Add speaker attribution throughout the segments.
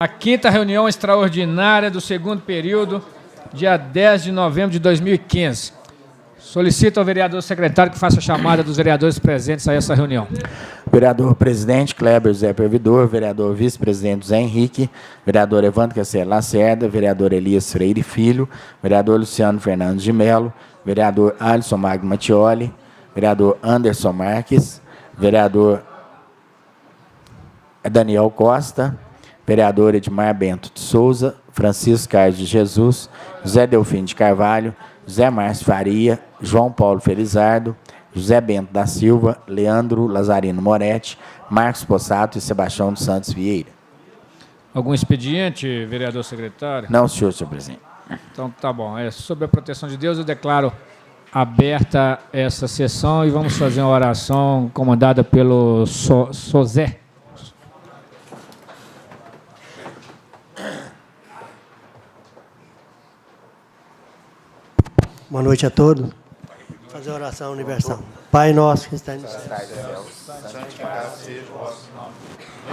Speaker 1: A quinta reunião extraordinária do segundo período, dia 10 de novembro de 2015. Solicito ao vereador secretário que faça a chamada dos vereadores presentes a essa reunião.
Speaker 2: Vereador presidente Kleber José Pervidor, vereador vice-presidente José Henrique, vereador Evandro Castelo Lacerda, vereador Elias Freire Filho, vereador Luciano Fernandes de Melo, vereador Alisson Magno Mattioli, vereador Anderson Marques, vereador Daniel Costa, vereador Edmar Bento de Souza, Francisco Carlos de Jesus, José Delfim de Carvalho, José Márcio Faria, João Paulo Felizardo, José Bento da Silva, Leandro Lazarino Moretti, Marcos Possato e Sebastião dos Santos Vieira.
Speaker 1: Algum expediente, vereador secretário?
Speaker 2: Não, senhor presidente.
Speaker 1: Então, tá bom. Sob a proteção de Deus, eu declaro aberta essa sessão e vamos fazer uma oração comandada pelo Sozé.
Speaker 3: Boa noite a todos. Vou fazer a oração universal. Pai nosso que está nos céus,
Speaker 2: santificado seja o vosso nome.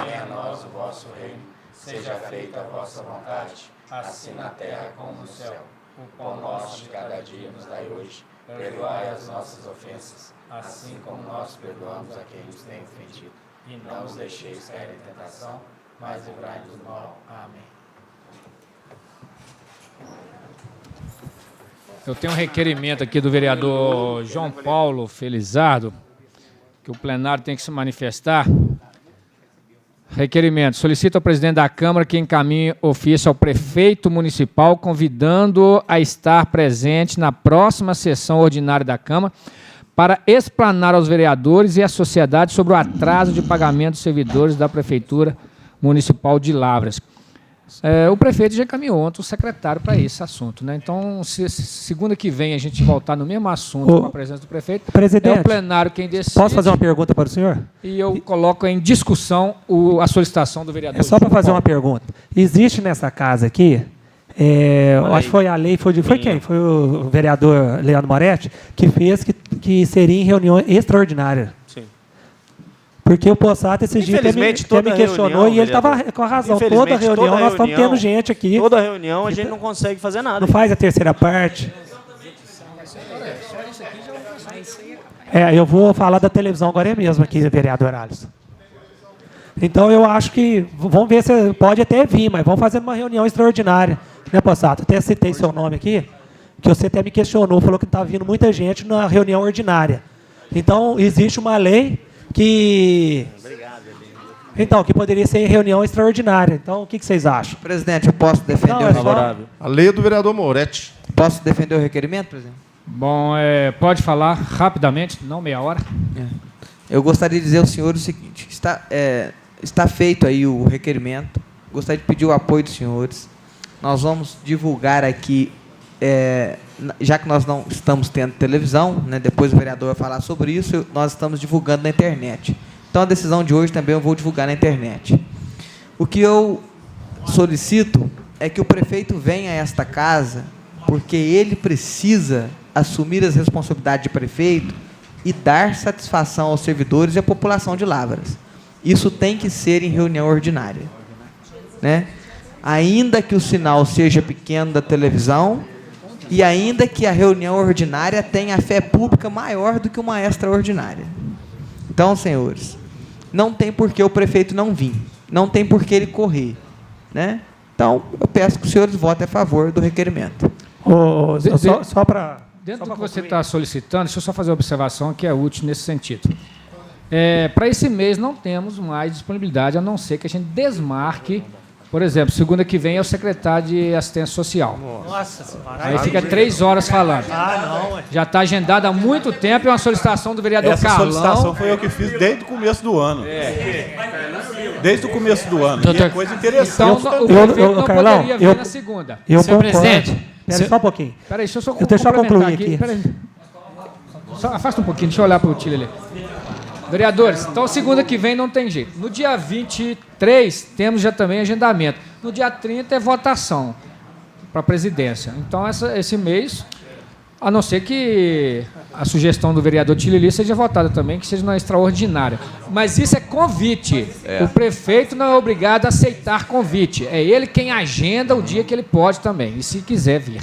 Speaker 2: Venha a nós o vosso reino. Seja feita a vossa vontade, assim na terra como no céu. O pão nosso de cada dia nos dai hoje. Perdoai as nossas ofensas, assim como nós perdoamos a quem nos tem ofendido. E não os deixeis cair em tentação, mas livrai-nos do mal. Amém.
Speaker 1: Eu tenho um requerimento aqui do vereador João Paulo Felizardo, que o plenário tem que se manifestar. Requerimento. Solicito ao presidente da Câmara que encaminhe ofício ao prefeito municipal, convidando-o a estar presente na próxima sessão ordinária da Câmara para explanar aos vereadores e à sociedade sobre o atraso de pagamento dos servidores da Prefeitura Municipal de Lavras. O prefeito já encaminhou ontem o secretário para esse assunto, né? Então, se segunda que vem a gente voltar no mesmo assunto com a presença do prefeito,
Speaker 4: presidente,
Speaker 1: é o plenário quem decide.
Speaker 4: Posso fazer uma pergunta para o senhor?
Speaker 1: E eu coloco em discussão a solicitação do vereador.
Speaker 4: É só para fazer uma pergunta. Existe nessa casa aqui, acho que foi a lei, foi quem? Foi o vereador Leandro Moretti, que fez que seria em reunião extraordinária. Porque o Possato esse dia me questionou e ele estava com a razão. Toda reunião nós estamos tendo gente aqui.
Speaker 5: Toda reunião a gente não consegue fazer nada.
Speaker 4: Não faz a terceira parte. Eu vou falar da televisão agora mesmo aqui, vereador Alisson. Então eu acho que, vamos ver se pode até vir, mas vamos fazer uma reunião extraordinária. Né, Possato? Até citei seu nome aqui, que você até me questionou, falou que estava vindo muita gente na reunião ordinária. Então existe uma lei que poderia ser em reunião extraordinária. Então, o que vocês acham?
Speaker 6: Presidente, eu posso defender
Speaker 5: favorável.
Speaker 7: A lei é do vereador Moretti.
Speaker 6: Posso defender o requerimento, presidente?
Speaker 1: Bom, pode falar rapidamente, não meia hora.
Speaker 6: Eu gostaria de dizer ao senhor o seguinte, está feito aí o requerimento, gostaria de pedir o apoio dos senhores. Nós vamos divulgar aqui, já que nós não estamos tendo televisão, né, depois o vereador vai falar sobre isso, nós estamos divulgando na internet. Então, a decisão de hoje também eu vou divulgar na internet. O que eu solicito é que o prefeito venha a esta casa, porque ele precisa assumir as responsabilidades de prefeito e dar satisfação aos servidores e à população de Lavras. Isso tem que ser em reunião ordinária. Né? Ainda que o sinal seja pequeno da televisão, e ainda que a reunião ordinária tenha fé pública maior do que uma extraordinária. Então, senhores, não tem por que o prefeito não vir, não tem por que ele correr. Né? Então, eu peço que os senhores votem a favor do requerimento.
Speaker 4: Só para...
Speaker 1: Dentro do que você está solicitando, deixa eu só fazer uma observação que é útil nesse sentido. Para esse mês não temos mais disponibilidade, a não ser que a gente desmarque. Por exemplo, segunda que vem é o secretário de assistência social.
Speaker 3: Nossa senhora.
Speaker 1: Aí fica 3 horas falando.
Speaker 3: Não.
Speaker 1: Já está agendado há muito tempo, é uma solicitação do vereador
Speaker 7: Essa
Speaker 1: Carlão.
Speaker 7: solicitação foi eu que fiz desde o começo do ano. Desde o começo do ano.
Speaker 1: Doutor,
Speaker 7: e é coisa interessante.
Speaker 1: Então, o prefeito não
Speaker 4: Carlão,
Speaker 1: poderia vir na segunda.
Speaker 4: Senhor presidente. Espera só um pouquinho.
Speaker 1: Peraí, deixa eu só
Speaker 4: deixar eu concluir aqui.
Speaker 1: Peraí. Só afasta um pouquinho, deixa eu olhar para o Tílio ali. Vereadores, então segunda que vem não tem jeito. No dia 23 temos já também agendamento. No dia 30 é votação para a presidência. Então esse mês A não ser que a sugestão do vereador Tilili seja votada também, que seja uma extraordinária. Mas isso é convite. O prefeito não é obrigado a aceitar convite. É ele quem agenda o dia que ele pode também, e se quiser vir.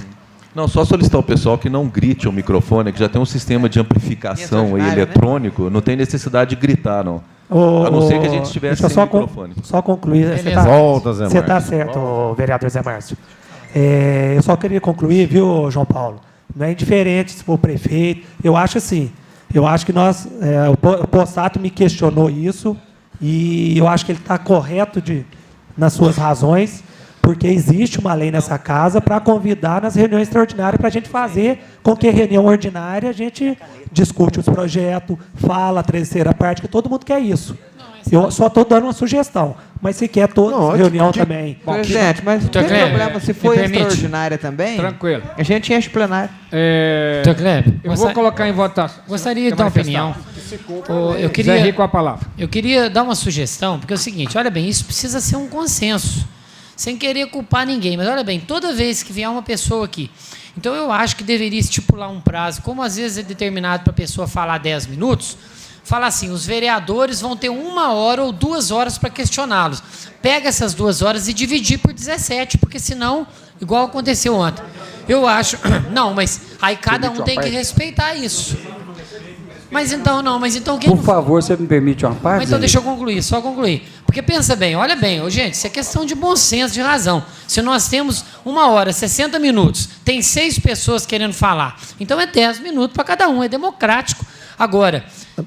Speaker 8: Não, só solicitar ao pessoal que não grite ao microfone, que já tem um sistema de amplificação aí, eletrônico, não tem necessidade de gritar, não. A não ser que a gente estivesse sem microfone.
Speaker 4: Só concluir.
Speaker 7: Volta, Zé Márcio.
Speaker 4: Você está certo, vereador Zé Márcio. Eu só queria concluir, viu, João Paulo? Não é indiferente se for prefeito. Eu acho assim, eu acho que nós, o Possato me questionou isso e eu acho que ele está correto nas suas razões, porque existe uma lei nessa casa para convidar nas reuniões extraordinárias para a gente fazer com que a reunião ordinária a gente discute os projetos, fala a terceira parte, que todo mundo quer isso. Eu só estou dando uma sugestão, mas se quer toda reunião também.
Speaker 6: Presidente, mas não tem problema. Se for extraordinária também,
Speaker 1: Tranquilo.
Speaker 6: a gente enche o plenário.
Speaker 1: Eu vou colocar em votação.
Speaker 9: Gostaria de dar uma opinião.
Speaker 1: Zé Rico, com a palavra.
Speaker 9: Eu queria dar uma sugestão, porque é o seguinte, olha bem, isso precisa ser um consenso, sem querer culpar ninguém, mas olha bem, toda vez que vier uma pessoa aqui, então eu acho que deveria estipular um prazo, como às vezes é determinado para a pessoa falar 10 minutos, fala assim, os vereadores vão ter 1 hora ou 2 horas para questioná-los. Pega essas 2 horas e dividir por 17, porque senão, igual aconteceu ontem. Eu acho... Não, mas aí cada um tem que respeitar isso. Mas então, quem...
Speaker 10: Por favor, você me permite uma parte?
Speaker 9: Mas então deixa eu concluir, só concluir. Porque pensa bem, olha bem, gente, isso é questão de bom senso, de razão. Se nós temos 1 hora, 60 minutos, tem 6 pessoas querendo falar, então é 10 minutos para cada um, é democrático. Agora,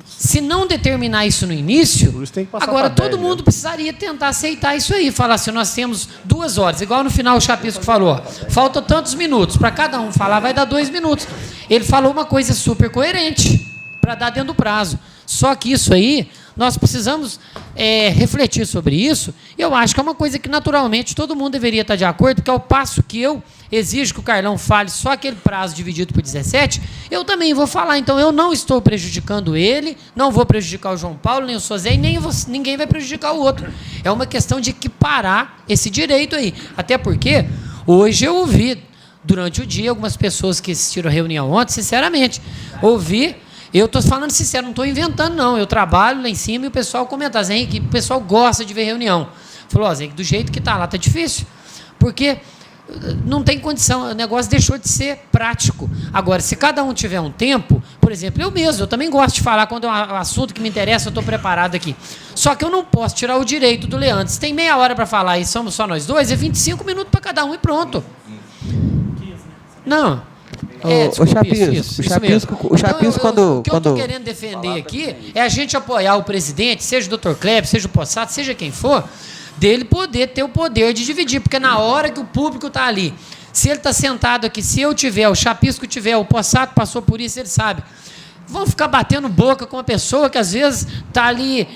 Speaker 9: se não determinar isso no início, agora todo mundo precisaria tentar aceitar isso aí. Falar assim, nós temos 2 horas, igual no final o Chapisco falou, faltam tantos minutos, para cada um falar vai dar 2 minutos. Ele falou uma coisa super coerente, para dar dentro do prazo. Só que isso aí, nós precisamos refletir sobre isso. Eu acho que é uma coisa que, naturalmente, todo mundo deveria estar de acordo, porque ao passo que eu exijo que o Carlão fale só aquele prazo dividido por 17, eu também vou falar. Então, eu não estou prejudicando ele, não vou prejudicar o João Paulo, nem o Sozé, e nem ninguém vai prejudicar o outro. É uma questão de equiparar esse direito aí. Até porque, hoje eu ouvi, durante o dia, algumas pessoas que assistiram a reunião ontem, sinceramente, ouvi... Eu estou falando sincero, não estou inventando, não. Eu trabalho lá em cima e o pessoal comenta, Zé Henrique, o pessoal gosta de ver reunião. Falou, Zé Henrique, do jeito que está lá, está difícil. Porque não tem condição, o negócio deixou de ser prático. Agora, se cada um tiver um tempo, por exemplo, eu também gosto de falar, quando é um assunto que me interessa, eu estou preparado aqui. Só que eu não posso tirar o direito do Leandro. Se tem meia hora para falar e somos só nós dois, é 25 minutos para cada um e pronto. Não.
Speaker 6: O Chapisco,
Speaker 9: o que eu estou querendo defender aqui é a gente apoiar o presidente, seja o Dr. Kleber, seja o Possato, seja quem for, dele poder ter o poder de dividir, porque na hora que o público está ali, se ele está sentado aqui, se eu tiver, o Chapisco tiver, o Possato passou por isso, ele sabe, vão ficar batendo boca com uma pessoa que às vezes está ali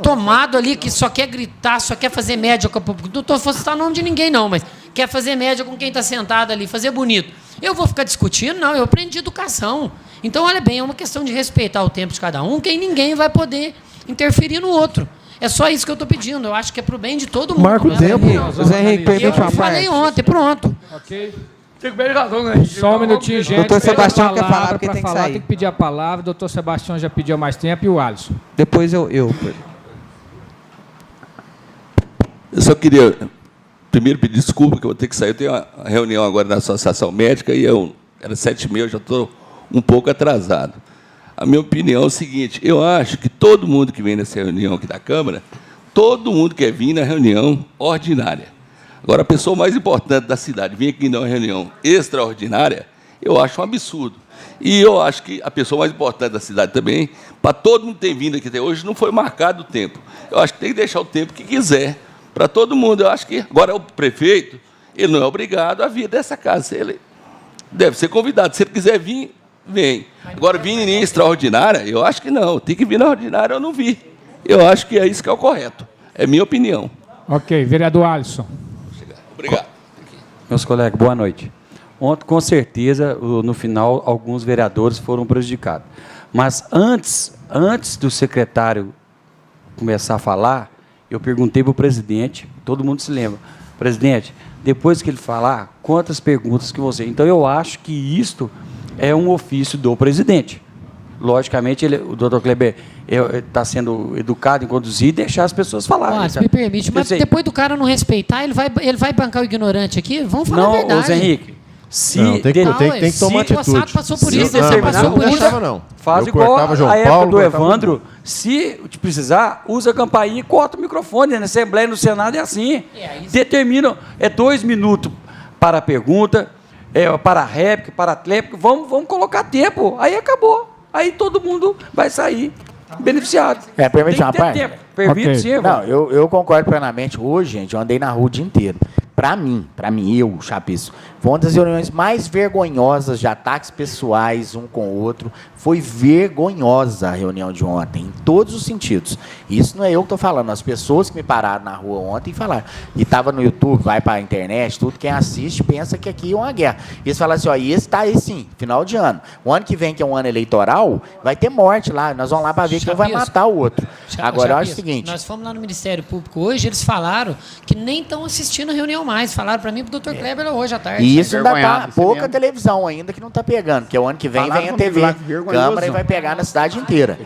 Speaker 9: tomado ali, que só quer gritar, só quer fazer média com o público. Não estou citando o nome de ninguém não, mas quer fazer média com quem está sentado ali, fazer bonito. Eu vou ficar discutindo? Não, eu aprendi educação. Então, olha bem, é uma questão de respeitar o tempo de cada um, que ninguém vai poder interferir no outro. É só isso que eu estou pedindo. Eu acho que é para o bem de todo mundo.
Speaker 7: Marca o tempo.
Speaker 6: Zé Henrique, permite uma parte.
Speaker 9: Eu falei ontem, pronto.
Speaker 1: Ok. Só um minutinho, gente.
Speaker 6: Doutor Sebastião quer falar porque tem que sair.
Speaker 1: Tem que pedir a palavra. Doutor Sebastião já pediu mais tempo e o Alisson.
Speaker 6: Depois eu.
Speaker 11: Eu só queria primeiro pedir desculpa, que eu vou ter que sair. Eu tenho uma reunião agora na Associação Médica e era 7h30, eu já estou um pouco atrasado. A minha opinião é o seguinte, eu acho que todo mundo que vem nessa reunião aqui da Câmara, todo mundo quer vir na reunião ordinária. Agora, a pessoa mais importante da cidade vir aqui numa reunião extraordinária, eu acho um absurdo. E eu acho que a pessoa mais importante da cidade também, para todo mundo ter vindo aqui até hoje, não foi marcado o tempo. Eu acho que tem que deixar o tempo que quiser, para todo mundo. Eu acho que agora o prefeito, ele não é obrigado a vir dessa casa. Ele deve ser convidado. Se ele quiser vir, vem. Agora, vir em extraordinária, eu acho que não. Tem que vir na ordinária, eu não vi. Eu acho que é isso que é o correto. É minha opinião.
Speaker 1: Ok. Vereador Alisson.
Speaker 11: Obrigado.
Speaker 10: Meus colegas, boa noite. Ontem, com certeza, no final, alguns vereadores foram prejudicados. Mas antes do secretário começar a falar, eu perguntei para o presidente, todo mundo se lembra, presidente, depois que ele falar, quantas perguntas que você... Então, eu acho que isto é um ofício do presidente. Logicamente, o doutor Kleber está sendo educado em conduzir e deixar as pessoas falarem.
Speaker 9: Olha, se me permite, mas depois do cara não respeitar, ele vai bancar o ignorante aqui? Vamos falar a verdade.
Speaker 10: Não, Zé Henrique,
Speaker 7: tem que tomar atitude.
Speaker 9: O Possato passou por isso,
Speaker 10: você
Speaker 9: passou por isso.
Speaker 7: Não.
Speaker 10: Faz igual a época do Evandro. Se precisar, usa a campainha e corta o microfone. Na Assembleia, no Senado é assim. Determina, 2 minutos para a pergunta, para a réplica, para a tréplica. Vamos colocar tempo. Aí acabou. Aí todo mundo vai sair beneficiado.
Speaker 2: Permite uma parte?
Speaker 10: Permite, sim.
Speaker 2: Não, eu concordo plenamente. Hoje, gente, eu andei na rua o dia inteiro. Para mim, eu, Chapiço, foi uma das reuniões mais vergonhosas de ataques pessoais um com o outro. Foi vergonhosa a reunião de ontem, em todos os sentidos. Isso não é eu que estou falando, as pessoas que me pararam na rua ontem falaram. E estava no YouTube, vai para a internet, tudo, quem assiste pensa que aqui é uma guerra. E eles falaram assim, e esse está aí sim, final de ano. O ano que vem, que é um ano eleitoral, vai ter morte lá, nós vamos lá para ver quem vai matar o outro. Agora, eu acho o seguinte...
Speaker 9: Nós fomos lá no Ministério Público hoje, eles falaram que nem estão assistindo a reunião mais. Falaram para mim pro Dr. Kleber hoje à tarde.
Speaker 2: E isso ainda tá pouca televisão ainda que não está pegando, porque o ano que vem vem a TV Câmara e vai pegar na cidade inteira.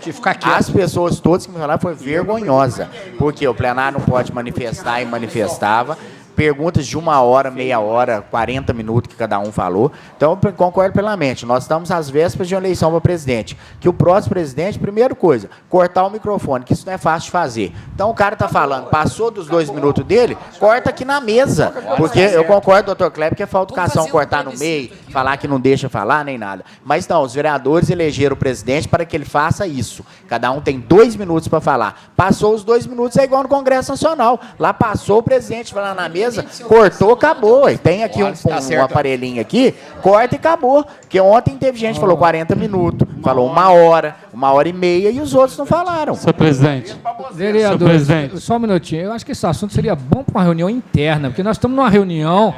Speaker 2: As pessoas todas que me falaram foi vergonhosa, porque o plenário não pode manifestar e manifestava. Perguntas de 1 hora, meia hora, 40 minutos que cada um falou. Então, eu concordo plenamente. Nós estamos às vésperas de uma eleição para presidente. Que o próximo presidente, primeira coisa, cortar o microfone, que isso não é fácil de fazer. Então, o cara está falando, passou dos 2 minutos dele, corta aqui na mesa. Porque eu concordo, doutor Kleber, que é falta de educação cortar no meio, falar que não deixa falar, nem nada. Mas não, os vereadores elegeram o presidente para que ele faça isso. Cada um tem 2 minutos para falar. Passou os 2 minutos, é igual no Congresso Nacional. Lá passou o presidente, vai lá na mesa, cortou, acabou. E tem aqui um aparelhinho aqui, corta e acabou. Porque ontem teve gente que falou 40 minutos, falou 1 hora, 1h30 e os outros não falaram.
Speaker 12: Senhor presidente.
Speaker 1: Vereador, só um minutinho. Eu acho que esse assunto seria bom para uma reunião interna, porque nós estamos numa reunião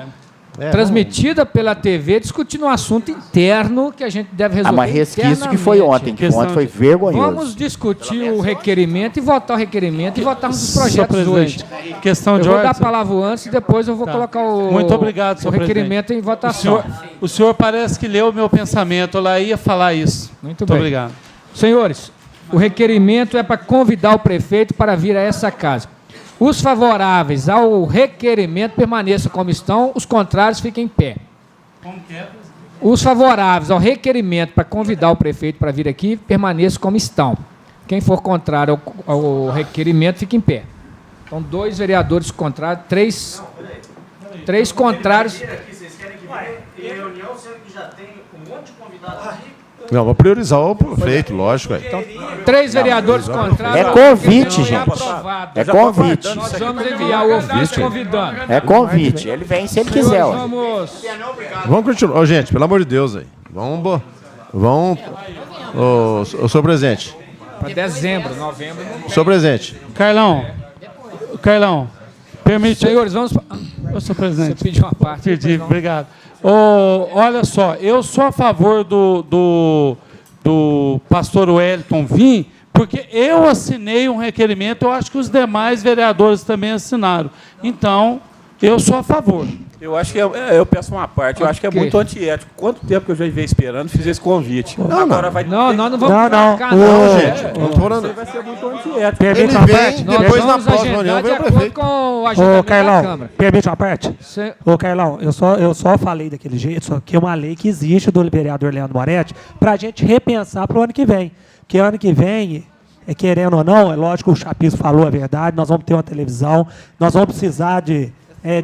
Speaker 1: transmitida pela TV, discutindo um assunto interno que a gente deve resolver.
Speaker 2: Mas resquício que foi ontem, que ontem foi vergonhoso.
Speaker 1: Vamos discutir o requerimento e votar o requerimento e votarmos os projetos hoje.
Speaker 12: Questão de
Speaker 1: eu vou
Speaker 12: ordem.
Speaker 1: dar a palavra antes e depois eu vou colocar
Speaker 12: Muito obrigado, senhor
Speaker 1: requerimento
Speaker 12: presidente.
Speaker 1: em votação.
Speaker 12: O senhor parece que leu o meu pensamento, eu lá ia falar isso.
Speaker 1: Muito bem.
Speaker 12: Obrigado.
Speaker 1: Senhores, o requerimento é para convidar o prefeito para vir a essa casa. Os favoráveis ao requerimento permaneçam como estão, os contrários fiquem em pé. Os favoráveis ao requerimento para convidar o prefeito para vir aqui permaneçam como estão. Quem for contrário ao requerimento fica em pé. Então, 2 vereadores contrários, 3 contrários.
Speaker 5: Reunião, sendo que já tem um monte de convidados aqui.
Speaker 7: Não, vou priorizar o prefeito, lógico.
Speaker 1: Então, 3 vereadores contrários.
Speaker 2: É convite, gente.
Speaker 1: É
Speaker 2: convite.
Speaker 1: Nós vamos enviar o ofício convidando.
Speaker 2: É convite. Ele vem se ele quiser.
Speaker 7: Vamos continuar. Ô, gente, pelo amor de Deus aí. Vamos. Ô, senhor presidente.
Speaker 1: Para dezembro, novembro.
Speaker 7: Senhor presidente.
Speaker 12: Carlão, permite.
Speaker 1: Senhores, vamos.
Speaker 12: Ô, senhor presidente.
Speaker 1: Você pediu uma parte.
Speaker 12: Pedi, obrigado. Olha só, eu sou a favor do pastor Wellington vir, porque eu assinei um requerimento, eu acho que os demais vereadores também assinaram. Então, eu sou a favor.
Speaker 13: Eu acho que eu peço uma parte, eu acho que é muito antiético. Quanto tempo que eu já venho esperando, fiz esse convite. Agora vai
Speaker 1: nós não vamos
Speaker 7: Não, gente. Não tô falando.
Speaker 13: Vai ser muito antiético.
Speaker 4: Permite uma parte?
Speaker 7: Depois na próxima reunião vem o prefeito.
Speaker 4: Ô, Carlão, permite uma parte? Ô, Carlão, eu só falei daquele jeito, só que é uma lei que existe do vereador Leandro Moretti para a gente repensar para o ano que vem. Porque ano que vem, querendo ou não, é lógico que o Chapiço falou a verdade, nós vamos ter uma televisão, nós vamos precisar de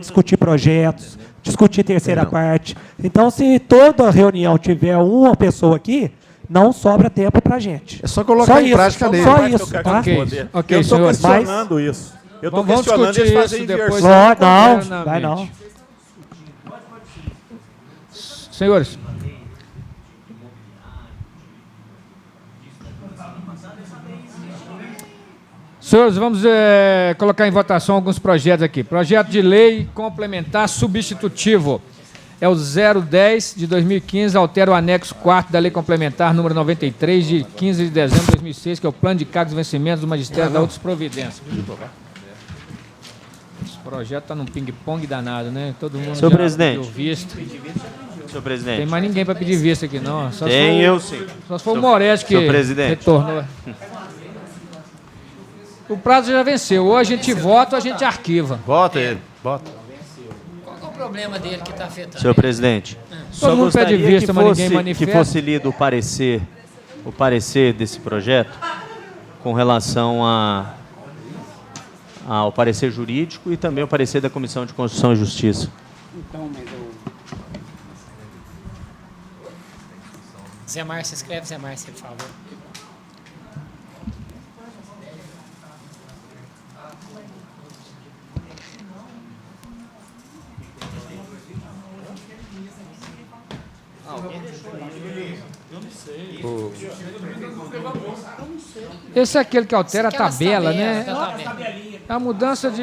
Speaker 4: discutir projetos, discutir terceira parte. Então, se toda reunião tiver uma pessoa aqui, não sobra tempo para a gente.
Speaker 7: É só colocar em prática a lei.
Speaker 4: Só isso, tá?
Speaker 13: Eu estou questionando isso. Eu estou questionando eles fazerem inversão.
Speaker 4: Não, vai não.
Speaker 1: Senhores. Senhores, vamos colocar em votação alguns projetos aqui. Projeto de lei complementar substitutivo. É o 010 de 2015, altera o anexo 4 da lei complementar número 93 de 15 de dezembro de 2006, que é o plano de cargos e vencimentos do magistério da outras providências. Esse projeto está num ping-pong danado, né? Todo mundo
Speaker 5: Senhor presidente.
Speaker 1: visto.
Speaker 5: Senhor presidente.
Speaker 1: Tem mais ninguém para pedir vista aqui, não. Só
Speaker 5: Tem eu, sim.
Speaker 1: Só se for o Moretti que retornou. O prazo já venceu. Ou a gente vota ou a gente arquiva.
Speaker 5: Vota ele. Vota.
Speaker 9: Qual que é o problema dele que está afetando?
Speaker 5: Senhor presidente, só
Speaker 1: mundo pede
Speaker 5: gostaria
Speaker 1: vista, mas ninguém
Speaker 5: que
Speaker 1: manifesta.
Speaker 5: fosse lido o parecer desse projeto com relação ao parecer jurídico e também o parecer da Comissão de Constituição e Justiça.
Speaker 9: Zé Márcio, escreve Zé Márcio, por favor.
Speaker 1: Esse é aquele que altera a tabela, né? É a mudança de...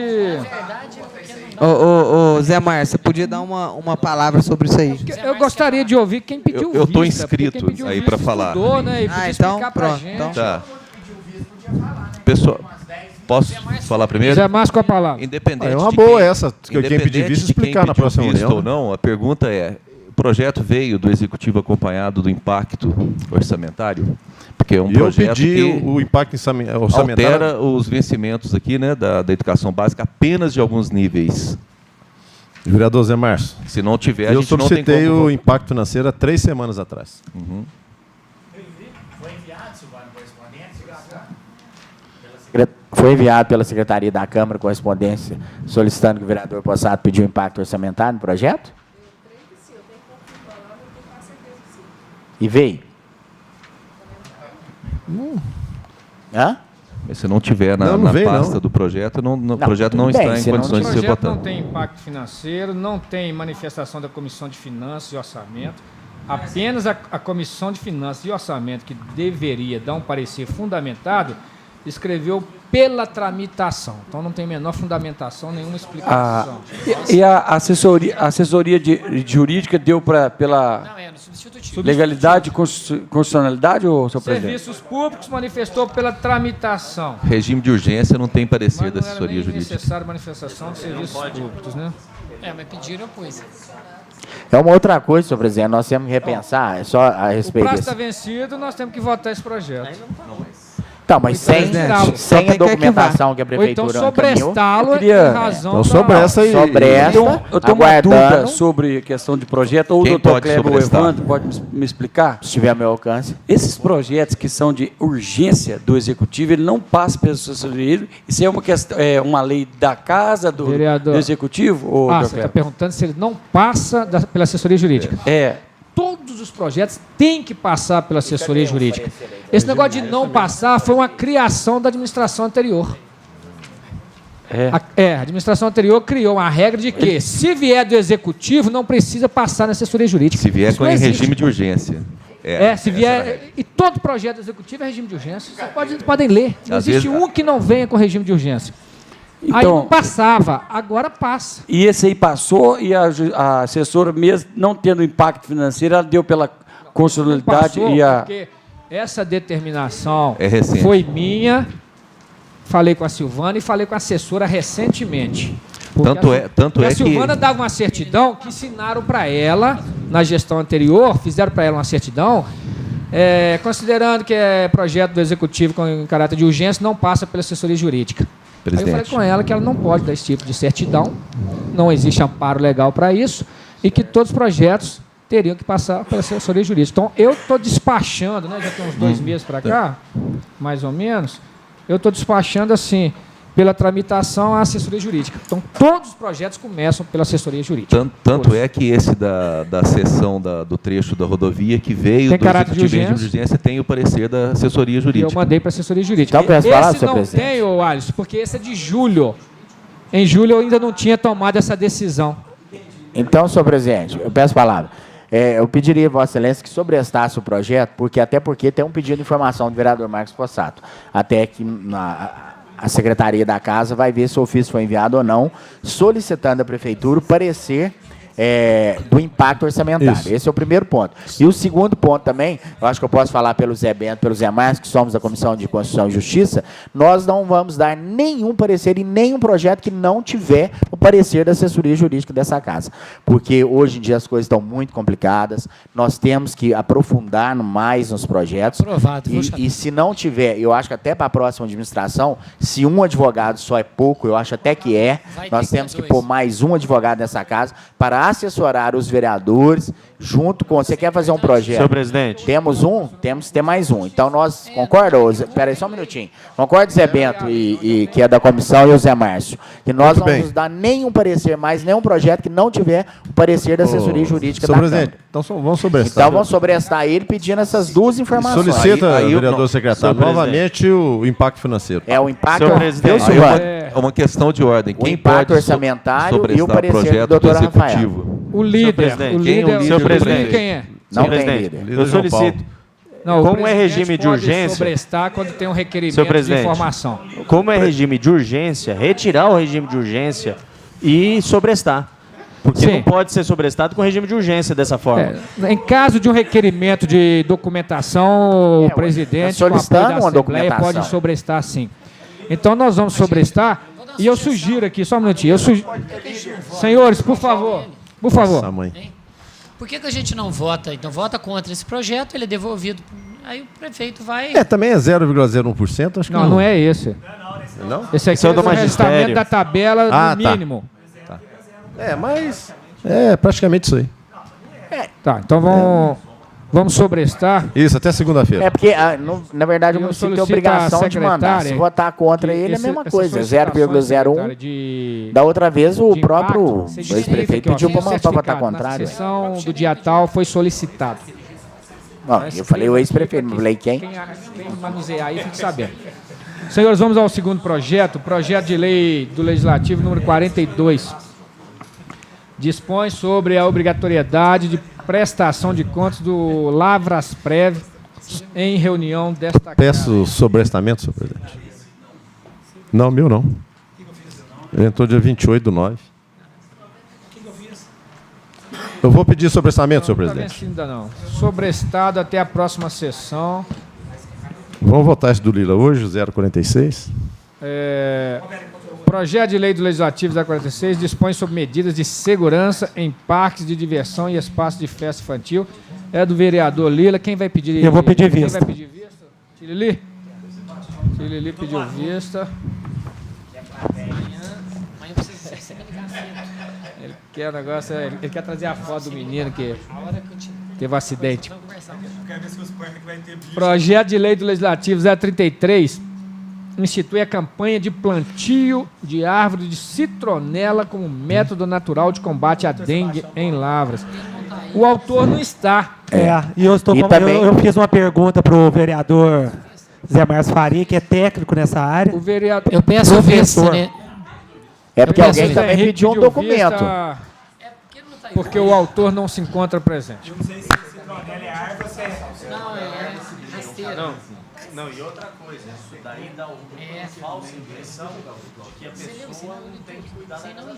Speaker 6: Ô, Zé Márcio, você podia dar uma palavra sobre isso aí?
Speaker 1: Eu gostaria de ouvir quem pediu vista.
Speaker 8: Eu estou inscrito aí para falar.
Speaker 1: Estudou, né? E podia explicar pra gente.
Speaker 8: Então. Tá. Pessoal, posso falar primeiro?
Speaker 1: Zé Márcio com a palavra.
Speaker 8: Independente
Speaker 7: É uma
Speaker 8: de
Speaker 7: boa
Speaker 8: quem-
Speaker 7: essa, que quem pedir
Speaker 8: independente
Speaker 7: vista
Speaker 8: de quem
Speaker 7: explicar na
Speaker 8: pediu
Speaker 7: próxima
Speaker 8: vista
Speaker 7: reunião,
Speaker 8: ou não, a pergunta é: o projeto veio do Executivo acompanhado do impacto orçamentário? Porque é um
Speaker 7: E eu
Speaker 8: projeto
Speaker 7: pedi
Speaker 8: que
Speaker 7: o impacto orçamentário.
Speaker 8: altera os vencimentos aqui, né, da educação básica apenas de alguns níveis.
Speaker 7: Vereador Zé Márcio.
Speaker 8: Se não tiver, a
Speaker 7: eu
Speaker 8: gente não tem
Speaker 7: solicitei
Speaker 8: como...
Speaker 7: o impacto financeiro há 3 semanas atrás.
Speaker 8: Uhum.
Speaker 2: Foi enviado pela Secretaria da Câmara correspondência solicitando que o vereador Possato pediu impacto orçamentário no projeto? E veio? Hã?
Speaker 8: Mas se não tiver na
Speaker 7: veio,
Speaker 8: pasta do projeto, o projeto não
Speaker 2: tudo bem,
Speaker 8: está em
Speaker 2: se não
Speaker 8: condições de ser
Speaker 1: O projeto
Speaker 8: votado.
Speaker 1: não tem impacto financeiro, não tem manifestação da Comissão de Finanças e Orçamento. Apenas a Comissão de Finanças e Orçamento, que deveria dar um parecer fundamentado, escreveu pela tramitação. Então não tem a menor fundamentação, nenhuma explicação.
Speaker 10: E a assessoria jurídica deu pela legalidade e constitucionalidade, ou seu presidente?
Speaker 1: Serviços Públicos manifestou pela tramitação.
Speaker 8: Regime de urgência não tem parecer da
Speaker 1: Não era
Speaker 8: assessoria
Speaker 1: nem
Speaker 8: jurídica.
Speaker 1: necessário manifestação de serviços públicos, né?
Speaker 9: Mas pediram, eu pus.
Speaker 2: É uma outra coisa, senhor presidente, nós temos que repensar só a
Speaker 1: O
Speaker 2: respeito
Speaker 1: prazo
Speaker 2: desse.
Speaker 1: está vencido, nós temos que votar esse projeto.
Speaker 2: Tá, mas sem a documentação que a prefeitura
Speaker 1: Ou então
Speaker 2: encaminhou.
Speaker 1: sobrestá-lo em razão
Speaker 7: Então sobresta aí.
Speaker 2: Sobresta,
Speaker 10: Eu tenho uma
Speaker 2: aguardando.
Speaker 10: dúvida sobre a questão de projeto. Ou o
Speaker 8: Quem
Speaker 10: doutor
Speaker 8: pode
Speaker 10: Kleber ou
Speaker 8: sobrestar?
Speaker 10: Evandro pode me explicar?
Speaker 2: Se tiver ao meu alcance.
Speaker 10: Esses projetos que são de urgência do Executivo, ele não passa pelo assessoria. Isso é uma, questão, uma lei da Casa, do Executivo? Ou
Speaker 1: Você está perguntando se ele não passa pela assessoria jurídica. Todos os projetos têm que passar pela assessoria jurídica. Esse negócio de não passar foi uma criação da administração anterior. A administração anterior criou uma regra de que, se vier do Executivo, não precisa passar na assessoria jurídica.
Speaker 8: Se vier
Speaker 1: Isso
Speaker 8: com
Speaker 1: não
Speaker 8: em
Speaker 1: existe.
Speaker 8: regime de urgência.
Speaker 1: Se vier. E todo projeto executivo é regime de urgência. Vocês podem ler. Não
Speaker 8: Às
Speaker 1: existe
Speaker 8: vezes-
Speaker 1: um que não venha com regime de urgência. Aí
Speaker 10: Então-
Speaker 1: não passava, agora passa.
Speaker 10: E esse aí passou e a assessora, mesmo não tendo impacto financeiro, ela deu pela constitucionalidade
Speaker 1: Passou,
Speaker 10: e a...
Speaker 1: porque essa determinação
Speaker 8: É recente.
Speaker 1: foi minha. Falei com a Silvana e falei com a assessora recentemente. Porque
Speaker 8: Tanto
Speaker 1: a
Speaker 8: é que...
Speaker 1: Silvana dava uma certidão que ensinaram para ela, na gestão anterior, fizeram para ela uma certidão, considerando que é projeto do Executivo com caráter de urgência, não passa pela assessoria jurídica. Aí eu falei com ela que ela não pode dar esse tipo de certidão, não existe amparo legal para isso, e que todos os projetos teriam que passar pela assessoria jurídica. Então, eu estou despachando, né, já tem uns 2 meses para cá, mais ou menos, eu estou despachando assim, pela tramitação à assessoria jurídica. Então, todos os projetos começam pela assessoria jurídica.
Speaker 8: Tanto é que esse da seção do trecho da rodovia que veio
Speaker 1: Tem
Speaker 8: do
Speaker 1: caráter de
Speaker 8: Executivo em
Speaker 1: urgência.
Speaker 8: urgência tem o parecer da assessoria
Speaker 1: E
Speaker 8: jurídica.
Speaker 1: eu mandei para a assessoria jurídica.
Speaker 2: Então, peço palavra,
Speaker 1: Esse
Speaker 2: senhor
Speaker 1: não
Speaker 2: presidente.
Speaker 1: tem, ô Alisson, porque esse é de julho. Em julho eu ainda não tinha tomado essa decisão.
Speaker 2: Então, senhor presidente, eu peço a palavra. Eu pediria a Vossa Excelência que sobrestasse o projeto, até porque tem um pedido de informação do vereador Marcos Possato. Até que a Secretaria da Casa vai ver se o ofício foi enviado ou não, solicitando à Prefeitura o parecer
Speaker 14: do impacto orçamentário.
Speaker 15: Isso.
Speaker 14: Esse é o primeiro ponto. E o segundo ponto também, eu acho que eu posso falar pelo Zé Bento, pelo Zé Márcio, que somos da Comissão de Constituição e Justiça, nós não vamos dar nenhum parecer em nenhum projeto que não tiver o parecer da assessoria jurídica dessa casa. Porque hoje em dia as coisas estão muito complicadas, nós temos que aprofundar mais nos projetos.
Speaker 9: Aprovado,
Speaker 14: E se não tiver, eu acho que até para a próxima administração, se um advogado só é pouco, eu acho até que nós temos que pôr mais um advogado nessa casa para assessorar os vereadores, junto com... Você quer fazer um projeto?
Speaker 5: Senhor presidente.
Speaker 14: Temos que ter mais um. Então, nós... Concorda? Espera aí, só um minutinho. Concorda, Zé Bento, que é da comissão, e o Zé Márcio? Que nós não vamos dar nenhum parecer mais, nenhum projeto que não tiver o parecer da assessoria jurídica da Câmara.
Speaker 15: Presidente, então vamos sobrestar.
Speaker 14: Então, vamos sobrestar ele pedindo essas duas informações.
Speaker 15: Solicita, vereador secretário, novamente o impacto financeiro.
Speaker 14: É o impacto...
Speaker 8: Senhor presidente, é uma questão de ordem. Quem
Speaker 14: impacto
Speaker 8: pode
Speaker 14: orçamentário e o
Speaker 8: sobrestar
Speaker 14: parecer
Speaker 8: projeto
Speaker 14: do doutor
Speaker 8: executivo?
Speaker 14: Rafael.
Speaker 1: O líder.
Speaker 5: Senhor presidente.
Speaker 1: Quem é?
Speaker 14: Não tem líder.
Speaker 5: Eu solicito.
Speaker 1: Não,
Speaker 5: como é regime de
Speaker 1: pode
Speaker 5: urgência...
Speaker 1: sobrestar quando tem um requerimento
Speaker 5: Senhor presidente,
Speaker 1: de informação.
Speaker 5: Como é regime de urgência, retirar o regime de urgência e sobrestar. Porque não pode ser sobrestado com regime de urgência dessa forma.
Speaker 1: Em caso de um requerimento de documentação, o presidente, com apoio da Assembleia, pode sobrestar sim. Então, nós vamos sobrestar. E eu sugiro aqui, só um minutinho. Senhores, por favor. Por favor.
Speaker 15: Nossa, mãe.
Speaker 9: Por que a gente não vota? Então, vota contra esse projeto, ele é devolvido. Aí o prefeito vai...
Speaker 15: Também é 0,01%, acho que
Speaker 1: não é esse.
Speaker 15: Não?
Speaker 1: Esse aqui é o restamento da tabela do mínimo.
Speaker 15: Tá. Mas é praticamente isso aí.
Speaker 1: Tá, então vamos sobrestar.
Speaker 15: Isso, até segunda-feira.
Speaker 14: Porque, na verdade, o município tem obrigação de mandar. Se votar contra ele, é a mesma coisa, 0,01. Da outra vez, o próprio ex-prefeito pediu para votar contrário.
Speaker 1: A sessão do dia tal foi solicitado.
Speaker 14: Não, eu falei o ex-prefeito, não falei quem.
Speaker 1: Quem manusear aí, fique sabendo. Senhores, vamos ao segundo projeto. Projeto de lei do Legislativo número 42. Dispõe sobre a obrigatoriedade de prestação de contas do Lavrasprev em reunião desta Câmara.
Speaker 15: Peço sobrestamento, senhor presidente. Não, meu não. Ele entrou dia 28/9. Eu vou pedir sobrestamento, senhor presidente.
Speaker 1: Ainda não. Sobrestado até a próxima sessão.
Speaker 15: Vamos votar esse do Lila hoje, 046.
Speaker 1: Projeto de lei do Legislativo 046 dispõe sobre medidas de segurança em parques de diversão e espaços de festa infantil. É do vereador Lila. Quem vai pedir?
Speaker 4: Eu vou pedir vista.
Speaker 1: Quem vai pedir vista? Tilili? Tilili pediu vista. Ele quer o negócio, ele quer trazer a foto do menino que teve um acidente. Projeto de lei do Legislativo 033 institui a campanha de plantio de árvore de citronela como método natural de combate à dengue em Lavras. O autor não está.
Speaker 4: Eu fiz uma pergunta para o vereador Zé Márcio Faria, que é técnico nessa área.
Speaker 1: O vereador...
Speaker 9: Eu peço vista, né?
Speaker 14: É porque alguém também pediu um documento.
Speaker 1: Porque o autor não se encontra presente.
Speaker 4: Eu não sei se citronela é árvore ou se é...
Speaker 9: Não, é rasteira.
Speaker 5: Não, e outra coisa, isso daí dá uma falsa impressão que a pessoa não tem que cuidar da janela.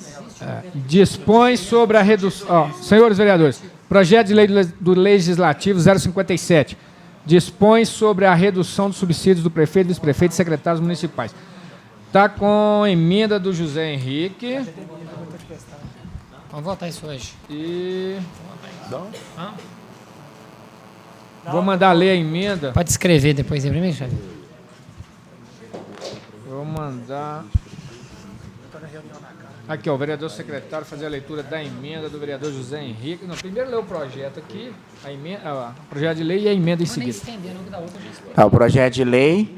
Speaker 1: Dispõe sobre a redução... senhores vereadores, projeto de lei do Legislativo 057 dispõe sobre a redução dos subsídios do prefeito, vice-prefeito e secretários municipais. Está com emenda do José Henrique.
Speaker 9: Vamos votar isso hoje.
Speaker 1: E... Vou mandar ler a emenda.
Speaker 9: Pode escrever depois aí para mim, chefe?
Speaker 1: Vou mandar... Aqui, ó, o vereador secretário fazer a leitura da emenda do vereador José Henrique. Não, primeiro ler o projeto aqui, a emenda, o projeto de lei e a emenda em seguida.
Speaker 14: O projeto de lei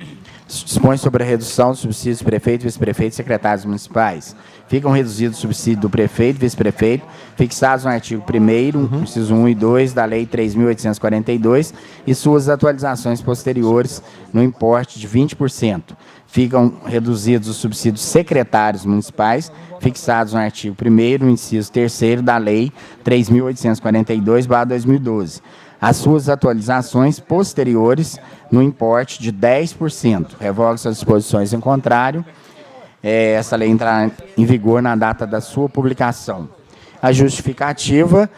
Speaker 14: dispõe sobre a redução dos subsídios do prefeito, vice-prefeito e secretários municipais. Ficam reduzidos os subsídios do prefeito e vice-prefeito, fixados no artigo 1º, inciso 1 e 2 da Lei 3.842 e suas atualizações posteriores no importe de 20%. Ficam reduzidos os subsídios secretários municipais, fixados no artigo 1º, inciso 3º da Lei 3.842/2012. As suas atualizações posteriores no importe de 10%. Revoga-se as disposições em contrário. Essa lei entrará em vigor na data da sua publicação. A justificativa,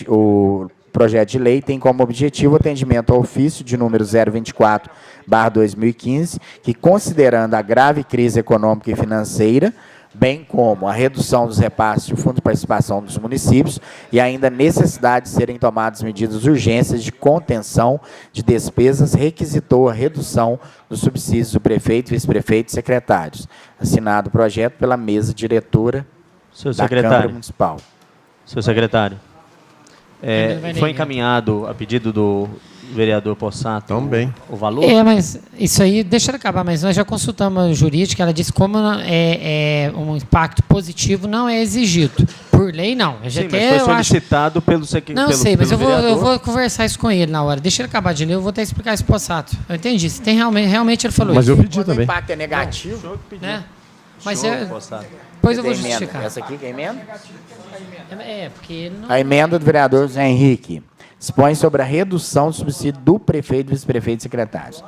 Speaker 14: o projeto de lei tem como objetivo o atendimento ao ofício de número 024/2015, que, considerando a grave crise econômica e financeira, bem como a redução dos repasses do Fundo de Participação dos municípios e ainda a necessidade de serem tomadas medidas urgentes de contenção de despesas, requisitou a redução dos subsídios do prefeito, vice-prefeito e secretários. Assinado o projeto pela mesa diretora da Câmara Municipal.
Speaker 5: Senhor secretário, foi encaminhado a pedido do vereador Possato
Speaker 15: também
Speaker 5: o valor?
Speaker 9: Mas isso aí, deixa ele acabar, mas nós já consultamos a jurídica, ela disse que como um impacto positivo não é exigido. Por lei, não.
Speaker 5: Sim, mas foi solicitado pelo secretário.
Speaker 9: Não sei, mas eu vou conversar isso com ele na hora. Deixa ele acabar de ler, eu vou até explicar isso para o Possato. Eu entendi. Se tem realmente ele falou
Speaker 15: mas
Speaker 9: isso.
Speaker 15: Mas eu pedi também.
Speaker 14: O impacto é negativo.
Speaker 9: Né? Mas depois eu vou justificar.
Speaker 14: Essa aqui que é a emenda?
Speaker 9: Porque ele não...
Speaker 14: A emenda do vereador Zé Henrique dispõe sobre a redução do subsídio do prefeito, vice-prefeito e secretários.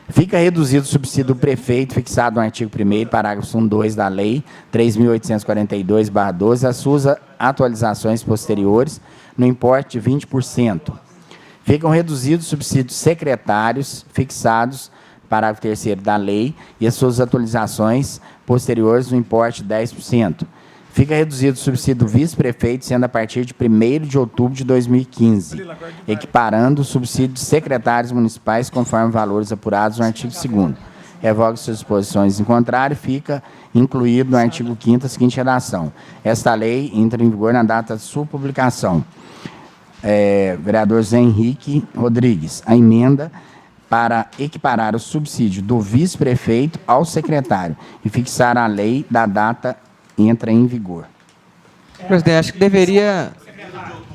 Speaker 14: Fica reduzido o subsídio do prefeito, fixado no artigo 1º, parágrafo 1-2 da Lei 3.842/12, as suas atualizações posteriores, no importe de 20%. Ficam reduzidos os subsídios secretários, fixados, parágrafo 3º da Lei, e as suas atualizações posteriores, no importe de 10%. Fica reduzido o subsídio do vice-prefeito, sendo a partir de 1º de outubro de 2015, equiparando o subsídio de secretários municipais conforme valores apurados no artigo 2º. Revoga suas disposições em contrário, fica incluído no artigo 5º a seguinte redação. Esta lei entra em vigor na data de sua publicação. Vereador Zé Henrique Rodrigues, a emenda para equiparar o subsídio do vice-prefeito ao secretário e fixar a lei da data entra em vigor.
Speaker 6: Presidente, acho que deveria...